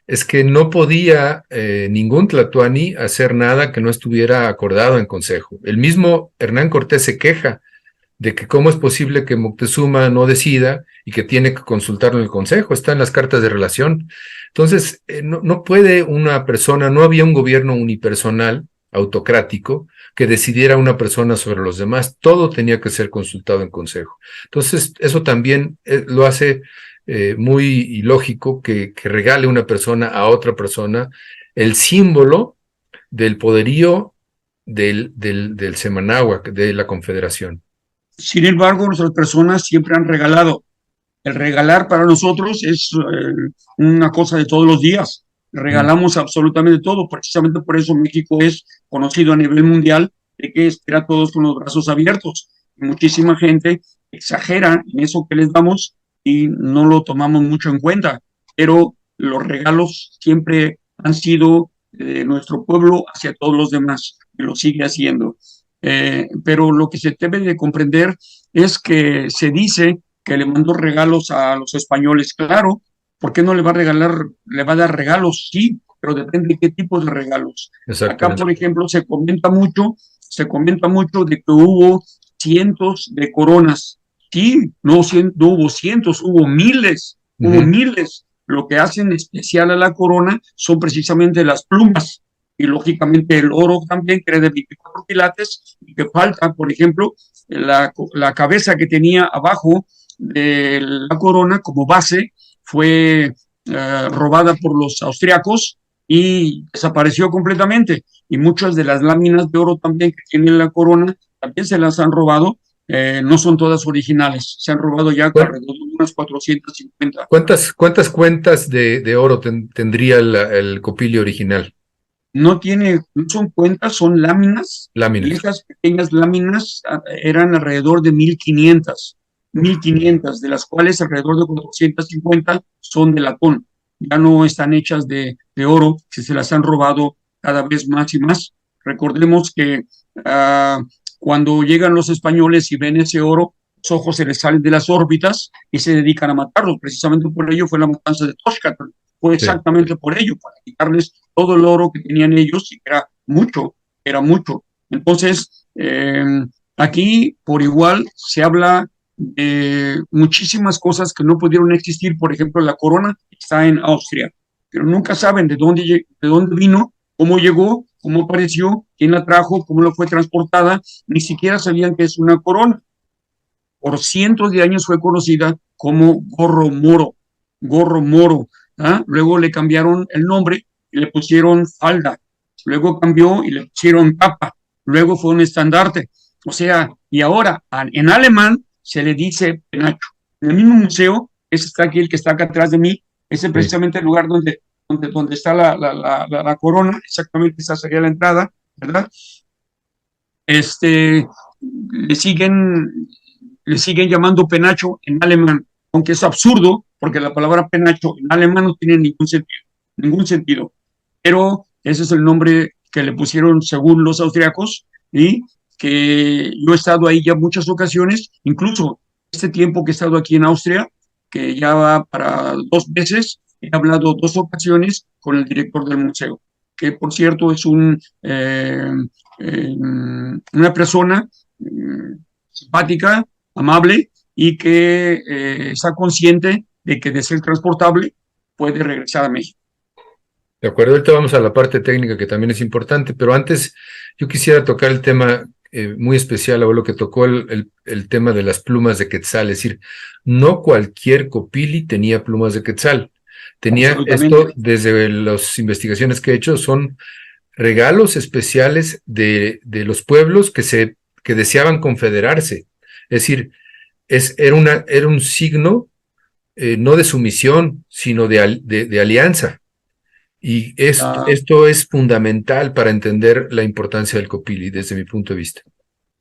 es que no podía ningún tlatoani hacer nada que no estuviera acordado en consejo. El mismo Hernán Cortés se queja de que cómo es posible que Moctezuma no decida y que tiene que consultarlo en el consejo, está en las cartas de relación. Entonces, no puede una persona, no había un gobierno unipersonal, autocrático, que decidiera una persona sobre los demás, todo tenía que ser consultado en consejo. Entonces, eso también lo hace muy ilógico que regale una persona a otra persona el símbolo del poderío del Semanáhuac, de la Confederación. Sin embargo, nuestras personas siempre han regalado. El regalar para nosotros es una cosa de todos los días. Mm. Regalamos absolutamente todo. Precisamente por eso México es conocido a nivel mundial de que espera a todos con los brazos abiertos. Muchísima gente exagera en eso que les damos y no lo tomamos mucho en cuenta. Pero los regalos siempre han sido de nuestro pueblo hacia todos los demás y lo sigue haciendo. Pero lo que se debe de comprender es que se dice que le mandó regalos a los españoles, claro, ¿por qué no le va a regalar, le va a dar regalos? Sí, pero depende de qué tipo de regalos. Acá, Exactamente. por ejemplo, se comenta mucho de que hubo cientos de coronas. Sí, no hubo cientos, hubo Ujú. miles. Lo que hacen especial a la corona son precisamente las plumas y lógicamente el oro también, que era de 24 quilates, y que falta, por ejemplo, la cabeza que tenía abajo de la corona como base fue robada por los austriacos y desapareció completamente. Y muchas de las láminas de oro también que tiene la corona también se las han robado. No son todas originales, se han robado ya ¿Cuán- alrededor de unas 450. ¿Cuántas cuentas de oro tendría el copilio original? No son cuentas, son láminas, y Láminas. esas pequeñas láminas eran alrededor de 1500, Uf. 1500, de las cuales alrededor de 450 son de latón, ya no están hechas de oro, que se las han robado cada vez más y más. Recordemos que uh, cuando llegan los españoles y ven ese oro, los ojos se les salen de las órbitas y se dedican a matarlos. Precisamente por ello fue la matanza de Tlaxcala, fue Sí. exactamente por ello, para quitarles todo el oro que tenían ellos y que era mucho, era mucho. Entonces, aquí por igual se habla de muchísimas cosas que no pudieron existir. Por ejemplo, la corona está en Austria, pero nunca saben de dónde vino, cómo llegó, cómo apareció, quién la trajo, cómo la fue transportada, ni siquiera sabían que es una corona. Por cientos de años fue conocida como gorro moro. ¿Ah? Luego le cambiaron el nombre y le pusieron falda, luego cambió y le pusieron capa, luego fue un estandarte. O sea, y ahora en alemán se le dice penacho. En el mismo museo, ese está aquí, el que está acá atrás de mí, ese es Sí. precisamente el lugar donde está la corona, exactamente esa sería la entrada, ¿verdad? Este, le siguen, le siguen llamando penacho en alemán, aunque es absurdo, porque la palabra penacho en alemán no tiene ningún sentido, pero ese es el nombre que le pusieron según los austriacos, y que yo he estado ahí ya muchas ocasiones, incluso este tiempo que he estado aquí en Austria, que ya va para 2 meses, he hablado 2 ocasiones con el director del museo, que por cierto es una persona simpática, amable y que está consciente de que de ser transportable puede regresar a México. De acuerdo, ahorita vamos a la parte técnica que también es importante, pero antes yo quisiera tocar el tema muy especial, abuelo, que tocó el tema de las plumas de quetzal, es decir, no cualquier copili tenía plumas de quetzal. Tenía Absolutamente. esto, desde las investigaciones que he hecho, son regalos especiales de los pueblos que deseaban confederarse. Es decir, era un signo no de sumisión, sino de alianza. Y Uh, esto es fundamental para entender la importancia del copili, desde mi punto de vista.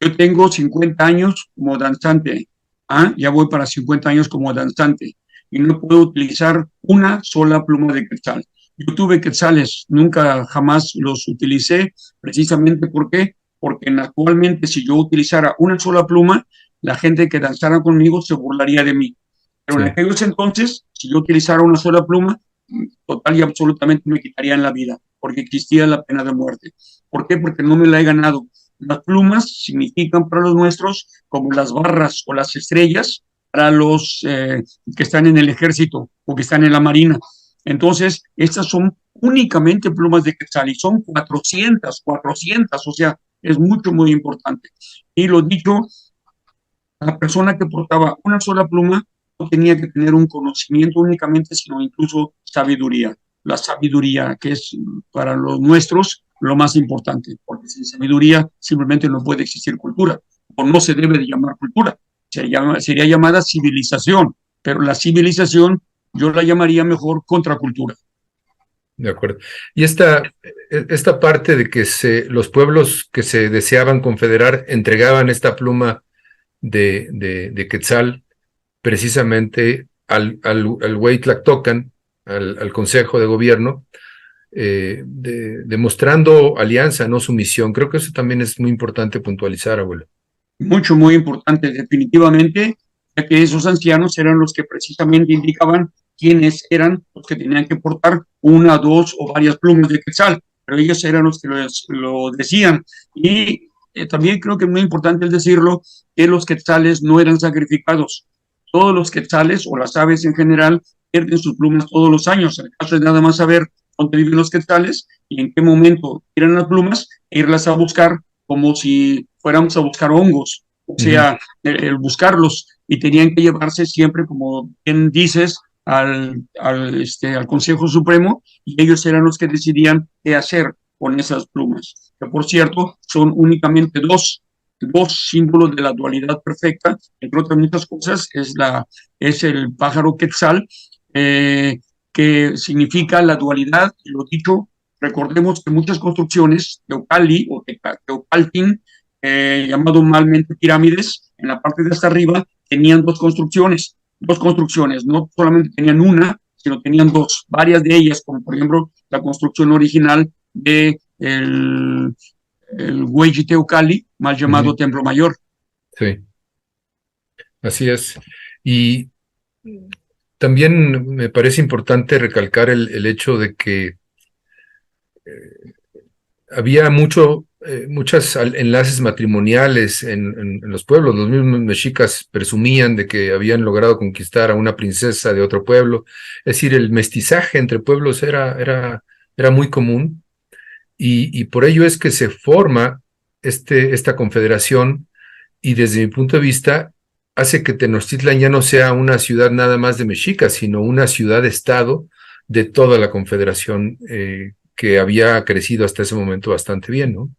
yo tengo 50 años como danzante. ¿Ah? Ya voy para 50 años como danzante y no puedo utilizar una sola pluma de quetzal. Yo tuve quetzales, nunca jamás los utilicé, precisamente porque actualmente si yo utilizara una sola pluma, la gente que danzara conmigo se burlaría de mí. Pero en Sí, aquellos entonces, si yo utilizara una sola pluma, total y absolutamente me quitarían la vida, porque existía la pena de muerte. ¿Por qué? Porque no me la he ganado. Las plumas significan para los nuestros como las barras o las estrellas para los que están en el ejército o que están en la marina. Entonces, estas son únicamente plumas de quetzal y son 400, o sea, es mucho, muy importante. Y lo dicho, la persona que portaba una sola pluma no tenía que tener un conocimiento únicamente, sino incluso sabiduría. La sabiduría, que es para los nuestros lo más importante, porque sin sabiduría simplemente no puede existir cultura, o no se debe de llamar cultura, sería llamada civilización, pero la civilización yo la llamaría mejor contracultura. de acuerdo. Y esta parte de que los pueblos que se deseaban confederar entregaban esta pluma de quetzal precisamente al Hueytlactocan, al Consejo de Gobierno, demostrando alianza, no sumisión. Creo que eso también es muy importante puntualizar, abuelo. Mucho, muy importante, definitivamente, ya que esos ancianos eran los que precisamente indicaban quiénes eran los que tenían que portar una, dos o varias plumas de quetzal, pero ellos eran los que lo decían. Y también creo que es muy importante el decirlo, que los quetzales no eran sacrificados. Todos los quetzales o las aves en general pierden sus plumas todos los años. El caso es nada más saber dónde viven los quetzales y en qué momento tiran las plumas e irlas a buscar como si fuéramos a buscar hongos, o Uh -huh. sea, el buscarlos, y tenían que llevarse siempre, como bien dices, al Consejo Supremo, y ellos eran los que decidían qué hacer con esas plumas, que por cierto son únicamente dos símbolos de la dualidad perfecta, entre otras muchas cosas, es el pájaro quetzal, eh, que significa la dualidad, y lo dicho, recordemos que muchas construcciones, Teocalli o Teocaltin, llamado malmente pirámides, en la parte de hasta arriba, tenían dos construcciones, no solamente tenían una, sino tenían dos, varias de ellas, como por ejemplo la construcción original de el Hueyche Teocalli, mal Uh llamado -huh. Templo Mayor. Sí, así es. Y también me parece importante recalcar el hecho de que había mucho muchos enlaces matrimoniales en los pueblos. Los mismos mexicas presumían de que habían logrado conquistar a una princesa de otro pueblo. Es decir, el mestizaje entre pueblos era muy común y por ello es que se forma esta confederación y desde mi punto de vista hace que Tenochtitlan ya no sea una ciudad nada más de mexicas, sino una ciudad-estado de toda la confederación que había crecido hasta ese momento bastante bien, ¿no?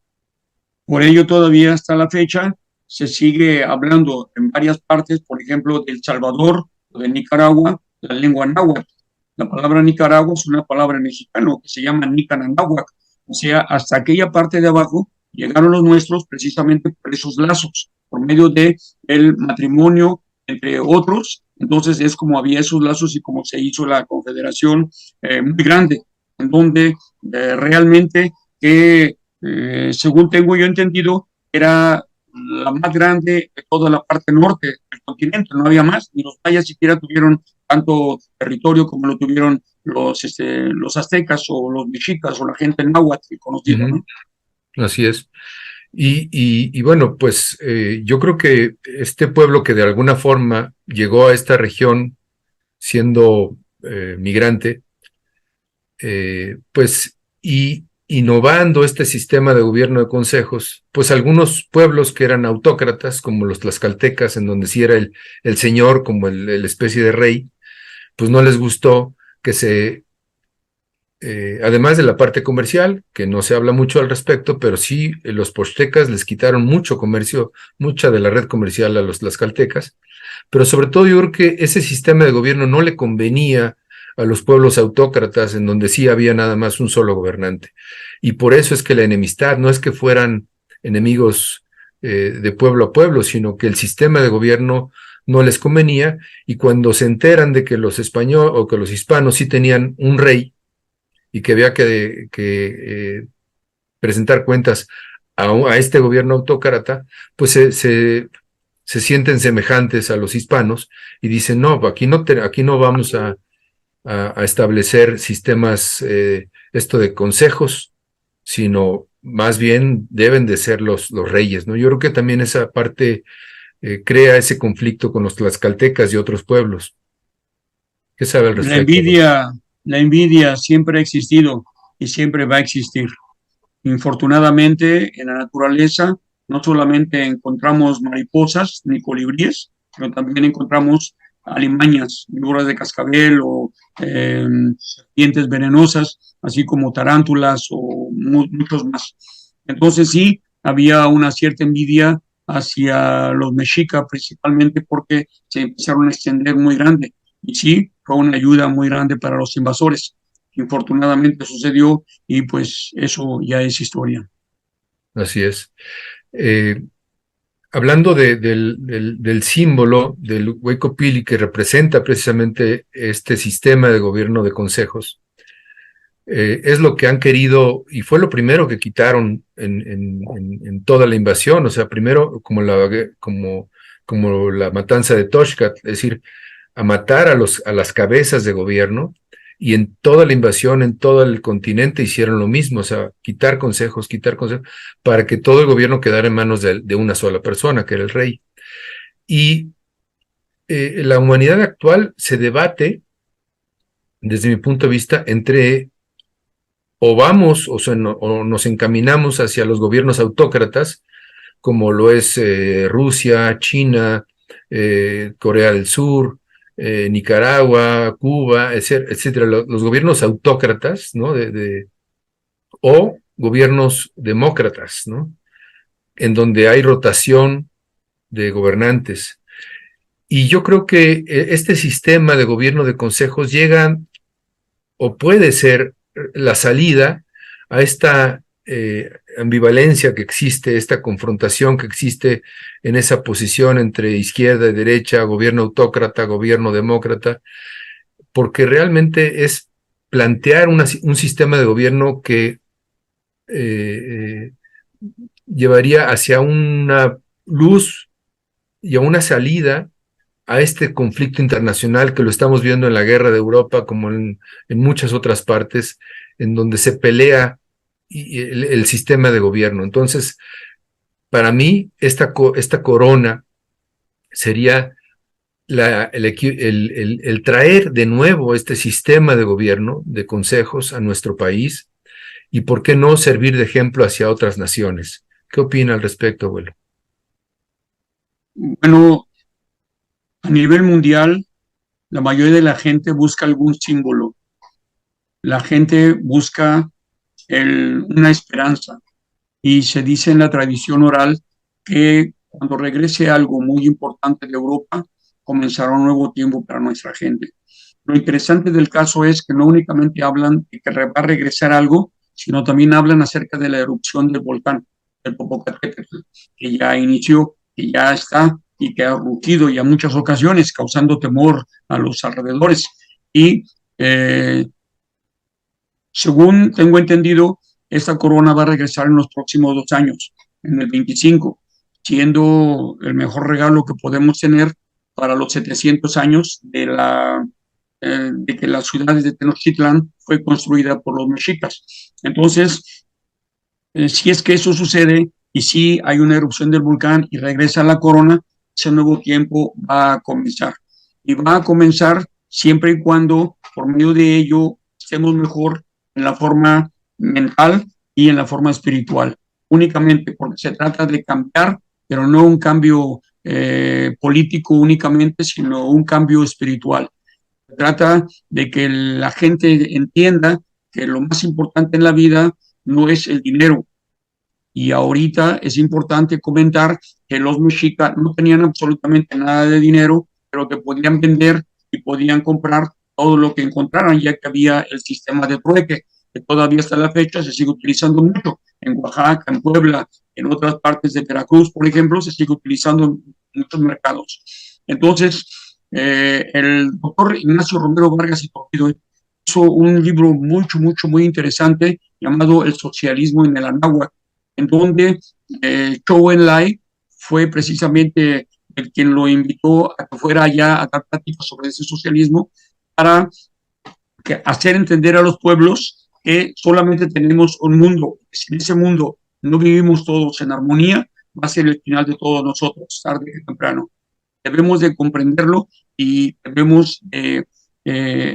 Por ello, todavía hasta la fecha se sigue hablando en varias partes, por ejemplo, de El Salvador o de Nicaragua, la lengua náhuatl. La palabra Nicaragua es una palabra en mexicano que se llama Nicananahuac. O sea, hasta aquella parte de abajo llegaron los nuestros precisamente por esos lazos, por medio de el matrimonio, entre otros. Entonces es como había esos lazos y como se hizo la confederación muy grande, en donde realmente que según tengo yo entendido, era la más grande de toda la parte norte del continente, no había más, ni los mayas siquiera tuvieron tanto territorio como lo tuvieron los aztecas o los mexicas o la gente náhuatl conocida, ¿no? Así es. Y bueno, pues yo creo que este pueblo que de alguna forma llegó a esta región siendo migrante, pues y innovando este sistema de gobierno de consejos, pues algunos pueblos que eran autócratas, como los tlaxcaltecas, en donde sí era el señor como el especie de rey, pues no les gustó que además de la parte comercial, que no se habla mucho al respecto, pero sí los pochtecas les quitaron mucho comercio, mucha de la red comercial a los tlaxcaltecas, pero sobre todo yo creo que ese sistema de gobierno no le convenía a los pueblos autócratas en donde sí había nada más un solo gobernante. Y por eso es que la enemistad no es que fueran enemigos de pueblo a pueblo, sino que el sistema de gobierno no les convenía y cuando se enteran de que los españoles o que los hispanos sí tenían un rey y que había que presentar cuentas a este gobierno autócrata, pues se sienten semejantes a los hispanos y dicen, no, aquí no vamos a establecer sistemas, esto de consejos, sino más bien deben de ser los reyes, ¿no? Yo creo que también esa parte crea ese conflicto con los tlaxcaltecas y otros pueblos. ¿Qué sabe al respecto? La envidia siempre ha existido y siempre va a existir. Infortunadamente, en la naturaleza no solamente encontramos mariposas ni colibríes, sino también encontramos alimañas, víboras de cascabel o serpientes venenosas, así como tarántulas o muchos más. Entonces sí, había una cierta envidia hacia los mexicas, principalmente porque se empezaron a extender muy grande. Y sí, fue una ayuda muy grande para los invasores. Infortunadamente sucedió y pues eso ya es historia. Así es. Hablando del símbolo del Huaycopili que representa precisamente este sistema de gobierno de consejos, es lo que han querido y fue lo primero que quitaron en toda la invasión, o sea, primero como la matanza de Toshkat, es decir, a matar a las cabezas de gobierno y en toda la invasión, en todo el continente hicieron lo mismo, o sea, quitar consejos, para que todo el gobierno quedara en manos de una sola persona, que era el rey. Y la humanidad actual se debate, desde mi punto de vista, entre o vamos o nos encaminamos hacia los gobiernos autócratas, como lo es Rusia, China, Corea del Sur, Nicaragua, Cuba, etcétera, los gobiernos autócratas, ¿no? O gobiernos demócratas, ¿no? En donde hay rotación de gobernantes. Y yo creo que este sistema de gobierno de consejos llega o puede ser la salida a esta ambivalencia que existe, esta confrontación que existe en esa posición entre izquierda y derecha, gobierno autócrata, gobierno demócrata, porque realmente es plantear un sistema de gobierno que llevaría hacia una luz y a una salida a este conflicto internacional que lo estamos viendo en la guerra de Europa como en muchas otras partes, en donde se pelea el sistema de gobierno. Entonces, para mí, esta corona sería el traer de nuevo este sistema de gobierno, de consejos a nuestro país, y por qué no servir de ejemplo hacia otras naciones. ¿Qué opina al respecto, abuelo? Bueno, a nivel mundial, la mayoría de la gente busca algún símbolo. La gente busca una esperanza. Y se dice en la tradición oral que cuando regrese algo muy importante de Europa, comenzará un nuevo tiempo para nuestra gente. Lo interesante del caso es que no únicamente hablan de que va a regresar algo, sino también hablan acerca de la erupción del volcán, del Popocatépetl, que ya inició, que ya está y que ha rugido ya muchas ocasiones, causando temor a los alrededores. Y según tengo entendido, esta corona va a regresar en los próximos 2 años, en el 25, siendo el mejor regalo que podemos tener para los 700 años de que la ciudad de Tenochtitlán fue construida por los mexicas. Entonces, si es que eso sucede y si hay una erupción del volcán y regresa la corona, ese nuevo tiempo va a comenzar. Y va a comenzar siempre y cuando, por medio de ello, estemos mejor en la forma mental y en la forma espiritual. Únicamente porque se trata de cambiar, pero no un cambio político únicamente, sino un cambio espiritual. Se trata de que la gente entienda que lo más importante en la vida no es el dinero. Y ahorita es importante comentar que los mexicas no tenían absolutamente nada de dinero, pero que podían vender y podían comprar todo lo que encontraran, ya que había el sistema de trueque, que todavía hasta la fecha se sigue utilizando mucho. En Oaxaca, en Puebla, en otras partes de Veracruz, por ejemplo, se sigue utilizando en muchos mercados. Entonces, el doctor Ignacio Romero Vargas y Toledo hizo un libro muy interesante llamado El socialismo en el Anáhuac, en donde Zhou Enlai fue precisamente el quien lo invitó a que fuera allá a dar pláticas sobre ese socialismo para hacer entender a los pueblos que solamente tenemos un mundo. Si en ese mundo no vivimos todos en armonía, va a ser el final de todos nosotros, tarde que temprano. Debemos de comprenderlo y debemos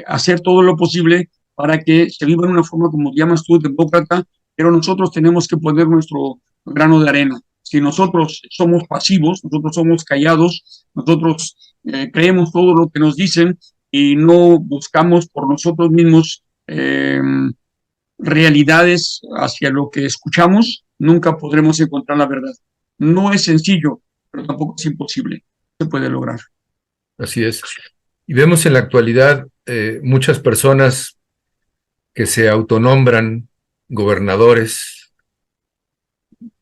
hacer todo lo posible para que se viva de una forma, como llamas tú, demócrata, pero nosotros tenemos que poner nuestro grano de arena. Si nosotros somos pasivos, nosotros somos callados, nosotros creemos todo lo que nos dicen y no buscamos por nosotros mismos realidades hacia lo que escuchamos, nunca podremos encontrar la verdad. No es sencillo, pero tampoco es imposible. Se puede lograr. Así es. Y vemos en la actualidad muchas personas que se autonombran gobernadores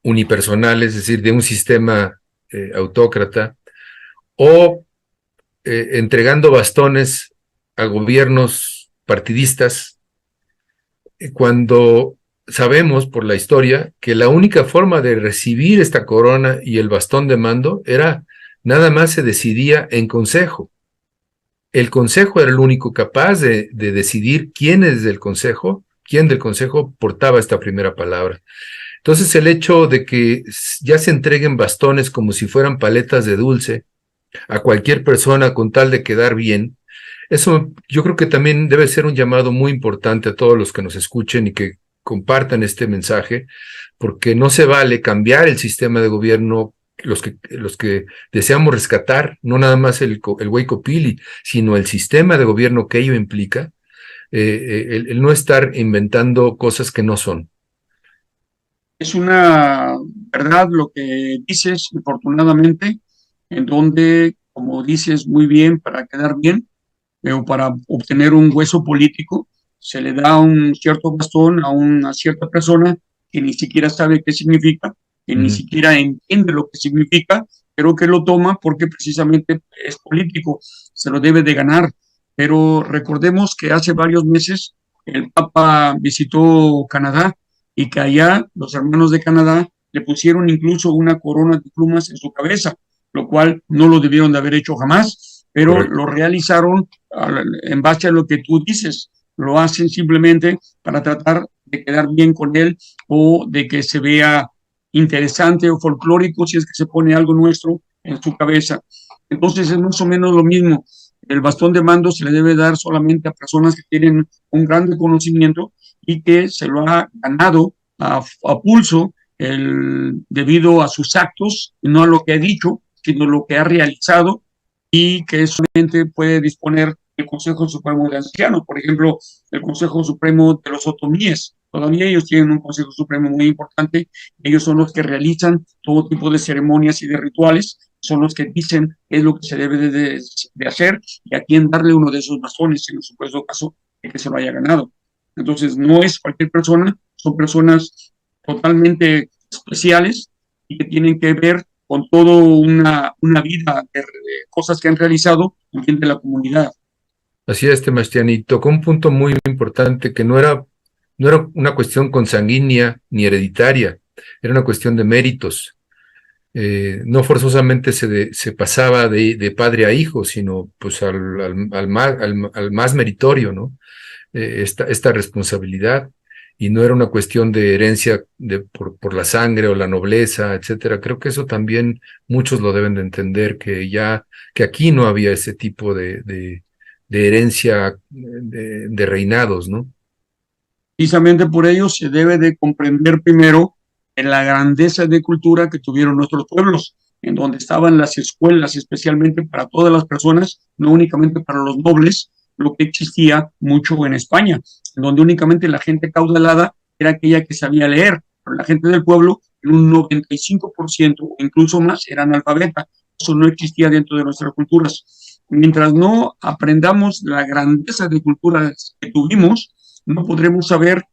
unipersonales, es decir, de un sistema autócrata, o entregando bastones a gobiernos partidistas, cuando sabemos por la historia que la única forma de recibir esta corona y el bastón de mando era nada más se decidía en consejo. El consejo era el único capaz de decidir quién del consejo portaba esta primera palabra. Entonces el hecho de que ya se entreguen bastones como si fueran paletas de dulce a cualquier persona con tal de quedar bien, eso yo creo que también debe ser un llamado muy importante a todos los que nos escuchen y que compartan este mensaje, porque no se vale cambiar el sistema de gobierno. Los que deseamos rescatar, no nada más el Huaycopili, sino el sistema de gobierno que ello implica, el no estar inventando cosas que no son. Es una verdad lo que dices, afortunadamente, en donde, como dices muy bien, para quedar bien, o para obtener un hueso político, se le da un cierto bastón a una cierta persona que ni siquiera sabe qué significa, que ni siquiera entiende lo que significa, pero que lo toma porque precisamente es político, se lo debe de ganar. Pero recordemos que hace varios meses el Papa visitó Canadá y que allá los hermanos de Canadá le pusieron incluso una corona de plumas en su cabeza, lo cual no lo debieron de haber hecho jamás, pero correcto, lo realizaron en base a lo que tú dices. Lo hacen simplemente para tratar de quedar bien con él o de que se vea interesante o folclórico si es que se pone algo nuestro en su cabeza. Entonces es más o menos lo mismo. El bastón de mando se le debe dar solamente a personas que tienen un gran conocimiento y que se lo ha ganado a pulso debido a sus actos, no a lo que ha dicho, sino lo que ha realizado y que solamente puede disponer el Consejo Supremo de Ancianos, por ejemplo, el Consejo Supremo de los Otomíes. Todavía ellos tienen un Consejo Supremo muy importante, ellos son los que realizan todo tipo de ceremonias y de rituales, son los que dicen qué es lo que se debe de hacer y a quién darle uno de esos bastones en el supuesto caso de que se lo haya ganado. Entonces, no es cualquier persona, son personas totalmente especiales y que tienen que ver con toda una vida de cosas que han realizado en bien de la comunidad. Así es, Temastián, y tocó un punto muy importante que no era una cuestión consanguínea ni hereditaria, era una cuestión de méritos. No forzosamente se pasaba de padre a hijo, sino pues al más meritorio, ¿no? Esta responsabilidad, y no era una cuestión de herencia por la sangre o la nobleza, etcétera. Creo que eso también muchos lo deben de entender, que aquí no había ese tipo de herencia de reinados, ¿no? Precisamente por ello se debe de comprender primero en la grandeza de cultura que tuvieron nuestros pueblos, en donde estaban las escuelas especialmente para todas las personas, no únicamente para los nobles, lo que existía mucho en España, en donde únicamente la gente caudalada era aquella que sabía leer, pero la gente del pueblo, en un 95% o incluso más, era analfabeta. Eso no existía dentro de nuestras culturas. Mientras no aprendamos la grandeza de culturas que tuvimos, no podremos saber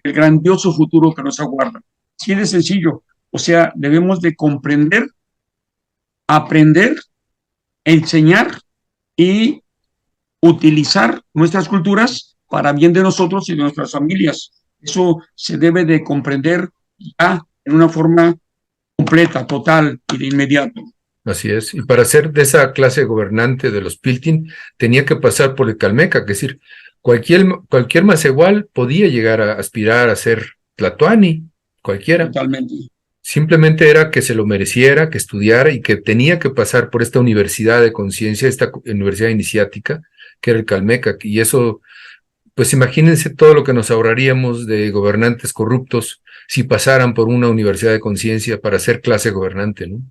el grandioso futuro que nos aguarda. Así de sencillo. O sea, debemos de comprender, aprender, enseñar y utilizar nuestras culturas para bien de nosotros y de nuestras familias. Eso se debe de comprender ya en una forma completa, total y de inmediato. Así es. Y para ser de esa clase gobernante de los Piltin, tenía que pasar por el Calmeca, es decir, cualquier Macehual podía llegar a aspirar a ser Tlatoani, cualquiera. Totalmente. Simplemente era que se lo mereciera, que estudiara y que tenía que pasar por esta universidad de conciencia, esta universidad iniciática, que era el Calmeca. Y eso, pues imagínense todo lo que nos ahorraríamos de gobernantes corruptos si pasaran por una universidad de conciencia para ser clase gobernante, ¿no?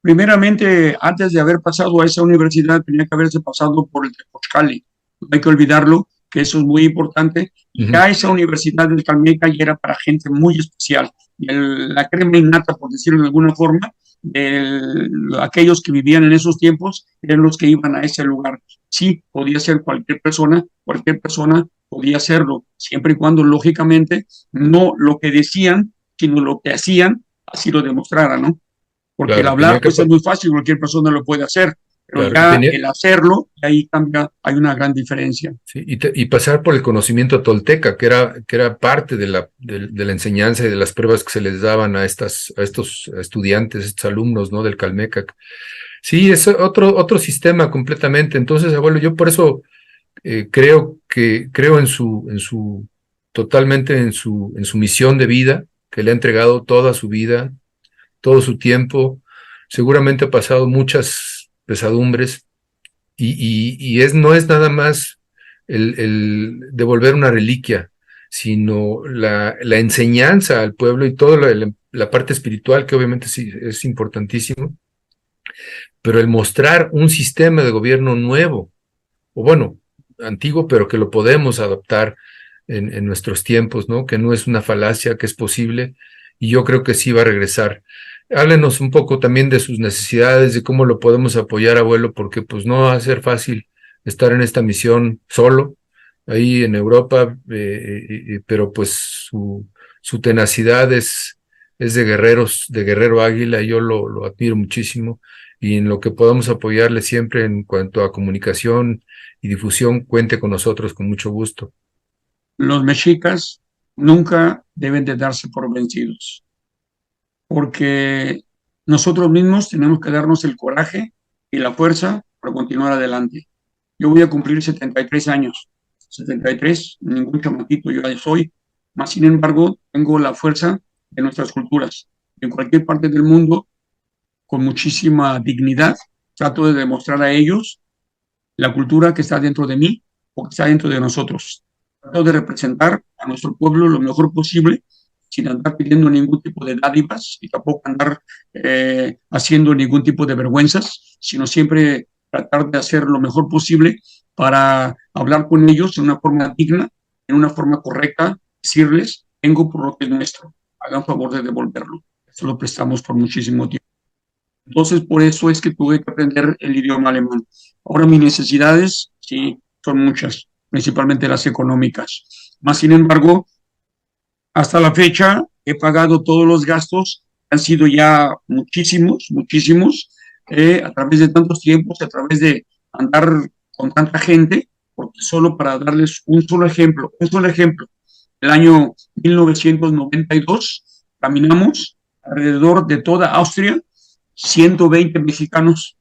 Primeramente, antes de haber pasado a esa universidad, tenía que haberse pasado por el Tepochcali. No hay que olvidarlo, que eso es muy importante. Y ya esa universidad del Calmeca ya era para gente muy especial. La crema innata, por decirlo de alguna forma, aquellos que vivían en esos tiempos eran los que iban a ese lugar. Sí, podía ser cualquier persona podía hacerlo, siempre y cuando, lógicamente, no lo que decían, sino lo que hacían, así lo demostrara, ¿no? Porque Claro, el hablar pues es muy fácil, cualquier persona lo puede hacer, pero claro, ya el hacerlo, ahí cambia, hay una gran diferencia. sí, y pasar por el conocimiento tolteca, que era parte de la enseñanza y de las pruebas que se les daban a estos estudiantes, estos alumnos, ¿no? Del Calmeca. Sí, es otro sistema completamente. Entonces, abuelo, yo por eso creo totalmente en su misión de vida, que le ha entregado toda su vida, todo su tiempo. Seguramente ha pasado muchas pesadumbres no es nada más el devolver una reliquia, sino la enseñanza al pueblo y toda la parte espiritual, que obviamente sí es importantísimo, pero el mostrar un sistema de gobierno nuevo, o bueno, antiguo, pero que lo podemos adaptar en nuestros tiempos, ¿no? Que no es una falacia, que es posible, y yo creo que sí va a regresar. Háblenos un poco también de sus necesidades, de cómo lo podemos apoyar, abuelo, porque pues no va a ser fácil estar en esta misión solo, ahí en Europa, pero pues su tenacidad es de guerreros, de guerrero águila, y yo lo admiro muchísimo, y en lo que podamos apoyarle siempre en cuanto a comunicación y difusión, cuente con nosotros con mucho gusto. Los mexicas nunca deben de darse por vencidos, porque nosotros mismos tenemos que darnos el coraje y la fuerza para continuar adelante. Yo voy a cumplir 73 años. 73, ningún chamaquito yo ya soy, Más sin embargo, tengo la fuerza de nuestras culturas. En cualquier parte del mundo, con muchísima dignidad, trato de demostrar a ellos la cultura que está dentro de mí o que está dentro de nosotros. Trato de representar a nuestro pueblo lo mejor posible, sin andar pidiendo ningún tipo de dádivas y tampoco andar haciendo ningún tipo de vergüenzas, sino siempre tratar de hacer lo mejor posible para hablar con ellos de una forma digna, en una forma correcta, decirles, vengo por lo que es nuestro, hagan favor de devolverlo. Eso lo prestamos por muchísimo tiempo. Entonces, por eso es que tuve que aprender el idioma alemán. Ahora mis necesidades, sí, son muchas, principalmente las económicas. Más sin embargo, hasta la fecha he pagado todos los gastos, han sido ya muchísimos, muchísimos, a través de tantos tiempos, a través de andar con tanta gente, porque solo para darles un solo ejemplo, el año 1992 caminamos alrededor de toda Austria, 120 mexicanos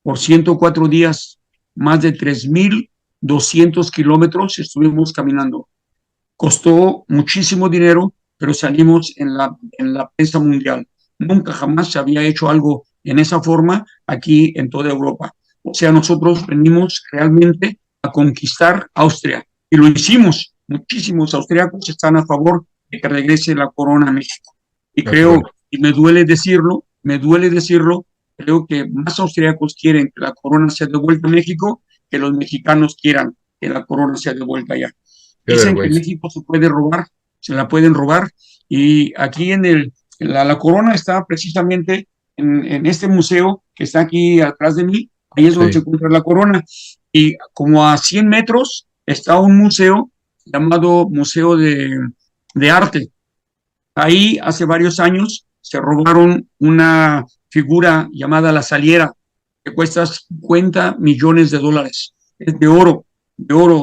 por 104 días, más de 3.200 kilómetros estuvimos caminando. Costó muchísimo dinero, pero salimos en la prensa mundial. Nunca jamás se había hecho algo en esa forma aquí en toda Europa. O sea, nosotros venimos realmente a conquistar Austria y lo hicimos. Muchísimos austriacos están a favor de que regrese la corona a México. Y creo, y me duele decirlo, creo que más austriacos quieren que la corona sea devuelta a México que los mexicanos quieran que la corona sea devuelta allá. Dicen que en México se puede robar, se la pueden robar, y aquí la corona está precisamente en este museo que está aquí atrás de mí, ahí es donde se encuentra la corona, y como a 100 metros está un museo llamado Museo de Arte. Ahí hace varios años se robaron una figura llamada La Saliera, que cuesta 50 millones de dólares. Es de oro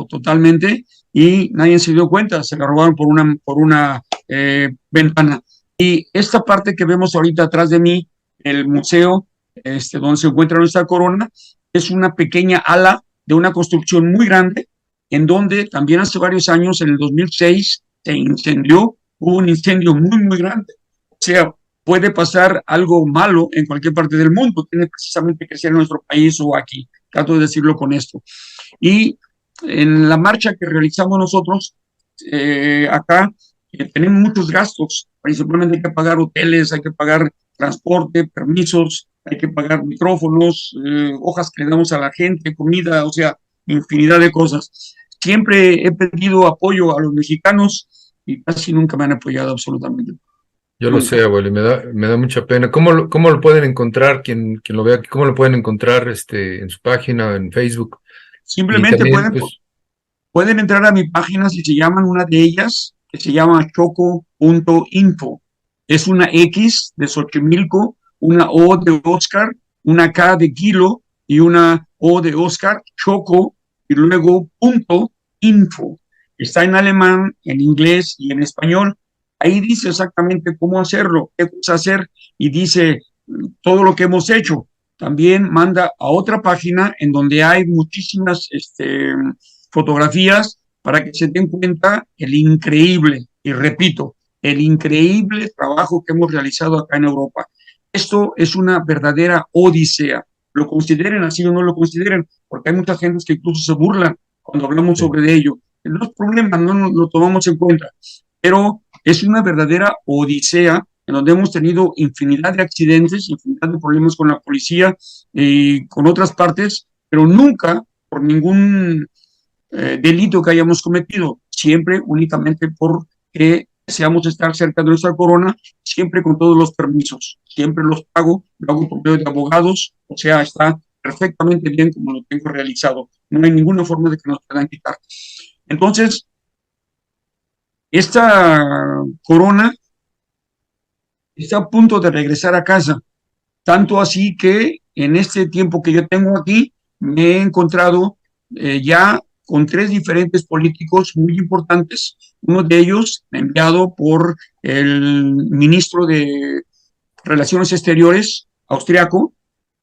totalmente, y nadie se dio cuenta, se la robaron por una ventana. Y esta parte que vemos ahorita atrás de mí, el museo donde se encuentra nuestra corona, es una pequeña ala de una construcción muy grande, en donde también hace varios años, en el 2006, se incendió, hubo un incendio muy, muy grande. O sea, puede pasar algo malo en cualquier parte del mundo, tiene precisamente que ser en nuestro país o aquí. Trato de decirlo con esto. Y en la marcha que realizamos nosotros, acá, tenemos muchos gastos, principalmente hay que pagar hoteles, hay que pagar transporte, permisos, hay que pagar micrófonos, hojas que le damos a la gente, comida, o sea, infinidad de cosas. Siempre he pedido apoyo a los mexicanos y casi nunca me han apoyado absolutamente. Yo lo sé, abuelo, y me da mucha pena. ¿Cómo lo pueden encontrar, quien lo vea? ¿Cómo lo pueden encontrar en su página, en Facebook? Simplemente también, pueden entrar a mi página, si se llaman, una de ellas, que se llama choco.info. Es una X de Xochimilco, una O de Oscar, una K de kilo y una O de Oscar, choco, y luego .info. Está en alemán, en inglés y en español. Ahí dice exactamente cómo hacerlo, qué cosa hacer, y dice todo lo que hemos hecho. También manda a otra página en donde hay muchísimas fotografías para que se den cuenta el increíble, y repito, el increíble trabajo que hemos realizado acá en Europa. Esto es una verdadera odisea. Lo consideren así o no lo consideren, porque hay mucha gente que incluso se burlan cuando hablamos sobre ello. No es problema, no lo tomamos en cuenta, pero es una verdadera odisea en donde hemos tenido infinidad de accidentes, infinidad de problemas con la policía y con otras partes, pero nunca por ningún delito que hayamos cometido, siempre únicamente porque deseamos estar cerca de nuestra corona, siempre con todos los permisos, siempre los pago, lo hago por medio de abogados, o sea, está perfectamente bien como lo tengo realizado, no hay ninguna forma de que nos puedan quitar. Entonces, esta corona está a punto de regresar a casa, tanto así que en este tiempo que yo tengo aquí, me he encontrado ya con 3 diferentes políticos muy importantes, uno de ellos enviado por el ministro de Relaciones Exteriores austriaco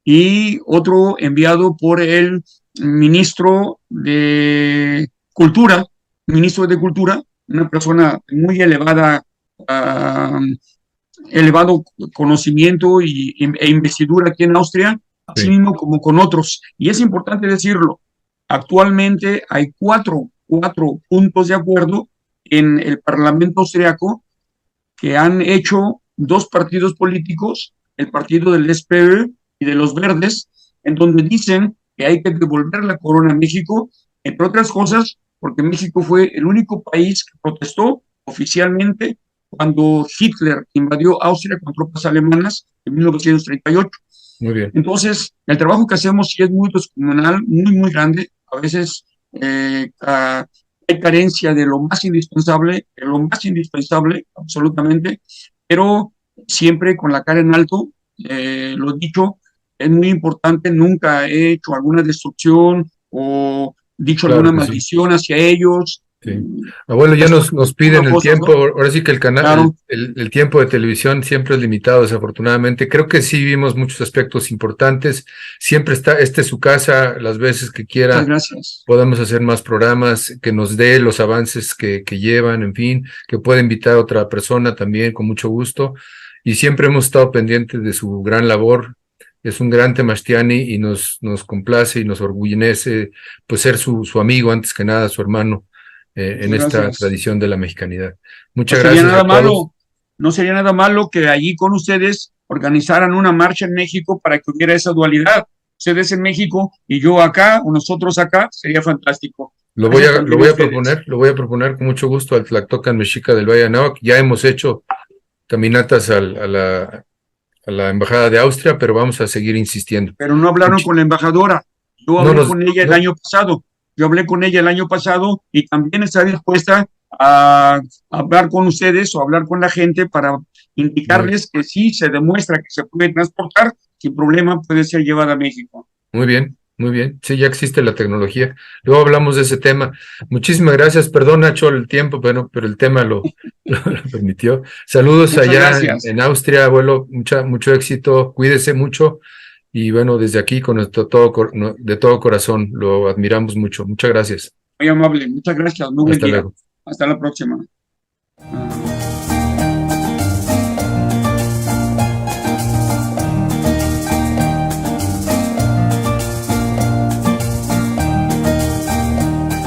y otro enviado por el ministro de Cultura, una persona muy elevada, elevado conocimiento e investidura aquí en Austria, así Sí. mismo como con otros. Y es importante decirlo, actualmente hay cuatro puntos de acuerdo en el Parlamento austriaco que han hecho dos partidos políticos, el partido del SPÖ y de los Verdes, en donde dicen que hay que devolver la corona a México, entre otras cosas, porque México fue el único país que protestó oficialmente cuando Hitler invadió Austria con tropas alemanas en 1938. Muy bien. Entonces, el trabajo que hacemos sí es muy descomunal, muy grande. A veces hay carencia de lo más indispensable, absolutamente, pero siempre con la cara en alto. Lo dicho, es muy importante, nunca he hecho alguna destrucción o dicho Claro alguna que sí. maldición hacia ellos. Sí. Abuelo, ya nos piden el Cosas, ¿no? tiempo. Ahora sí que el canal, Claro, el tiempo de televisión siempre es limitado, desafortunadamente. Creo que sí vimos muchos aspectos importantes. Siempre está, esta es su casa, las veces que muchas quiera gracias. podamos hacer más programas, que nos dé los avances que llevan, en fin, que pueda invitar a otra persona también con mucho gusto. Y siempre hemos estado pendientes de su gran labor. Es un gran Temastiani y nos complace y nos orgullece pues ser su amigo, antes que nada, su hermano, en Muchas esta gracias. tradición de la mexicanidad. No Muchas sería gracias a nada todos. malo, no sería nada malo que allí con ustedes organizaran una marcha en México para que hubiera esa dualidad. Ustedes en México y yo acá, o nosotros acá, sería fantástico. Gracias Lo también a voy a ustedes. proponer, lo voy a proponer con mucho gusto al Tlactocan Mexica del Valle de Anáhuac. Ya hemos hecho caminatas a la Embajada de Austria, pero vamos a seguir insistiendo. Pero no hablaron con la embajadora. Yo No hablé nos, con ella el no, año pasado. Yo hablé con ella el año pasado y también está dispuesta a hablar con ustedes o hablar con la gente para muy, indicarles que sí se demuestra que se puede transportar, sin problema puede ser llevada a México. muy bien, muy bien. Sí, ya existe la tecnología. Luego hablamos de ese tema. Muchísimas gracias. Perdón, Nacho, el tiempo, pero el tema lo permitió. Saludos Muchas allá gracias. en Austria, abuelo. Mucho éxito. Cuídese mucho. Y bueno, desde aquí, con nuestro de todo corazón, lo admiramos mucho. Muchas gracias. Muy amable. Muchas gracias. Muy buen Hasta día. luego. Hasta la próxima.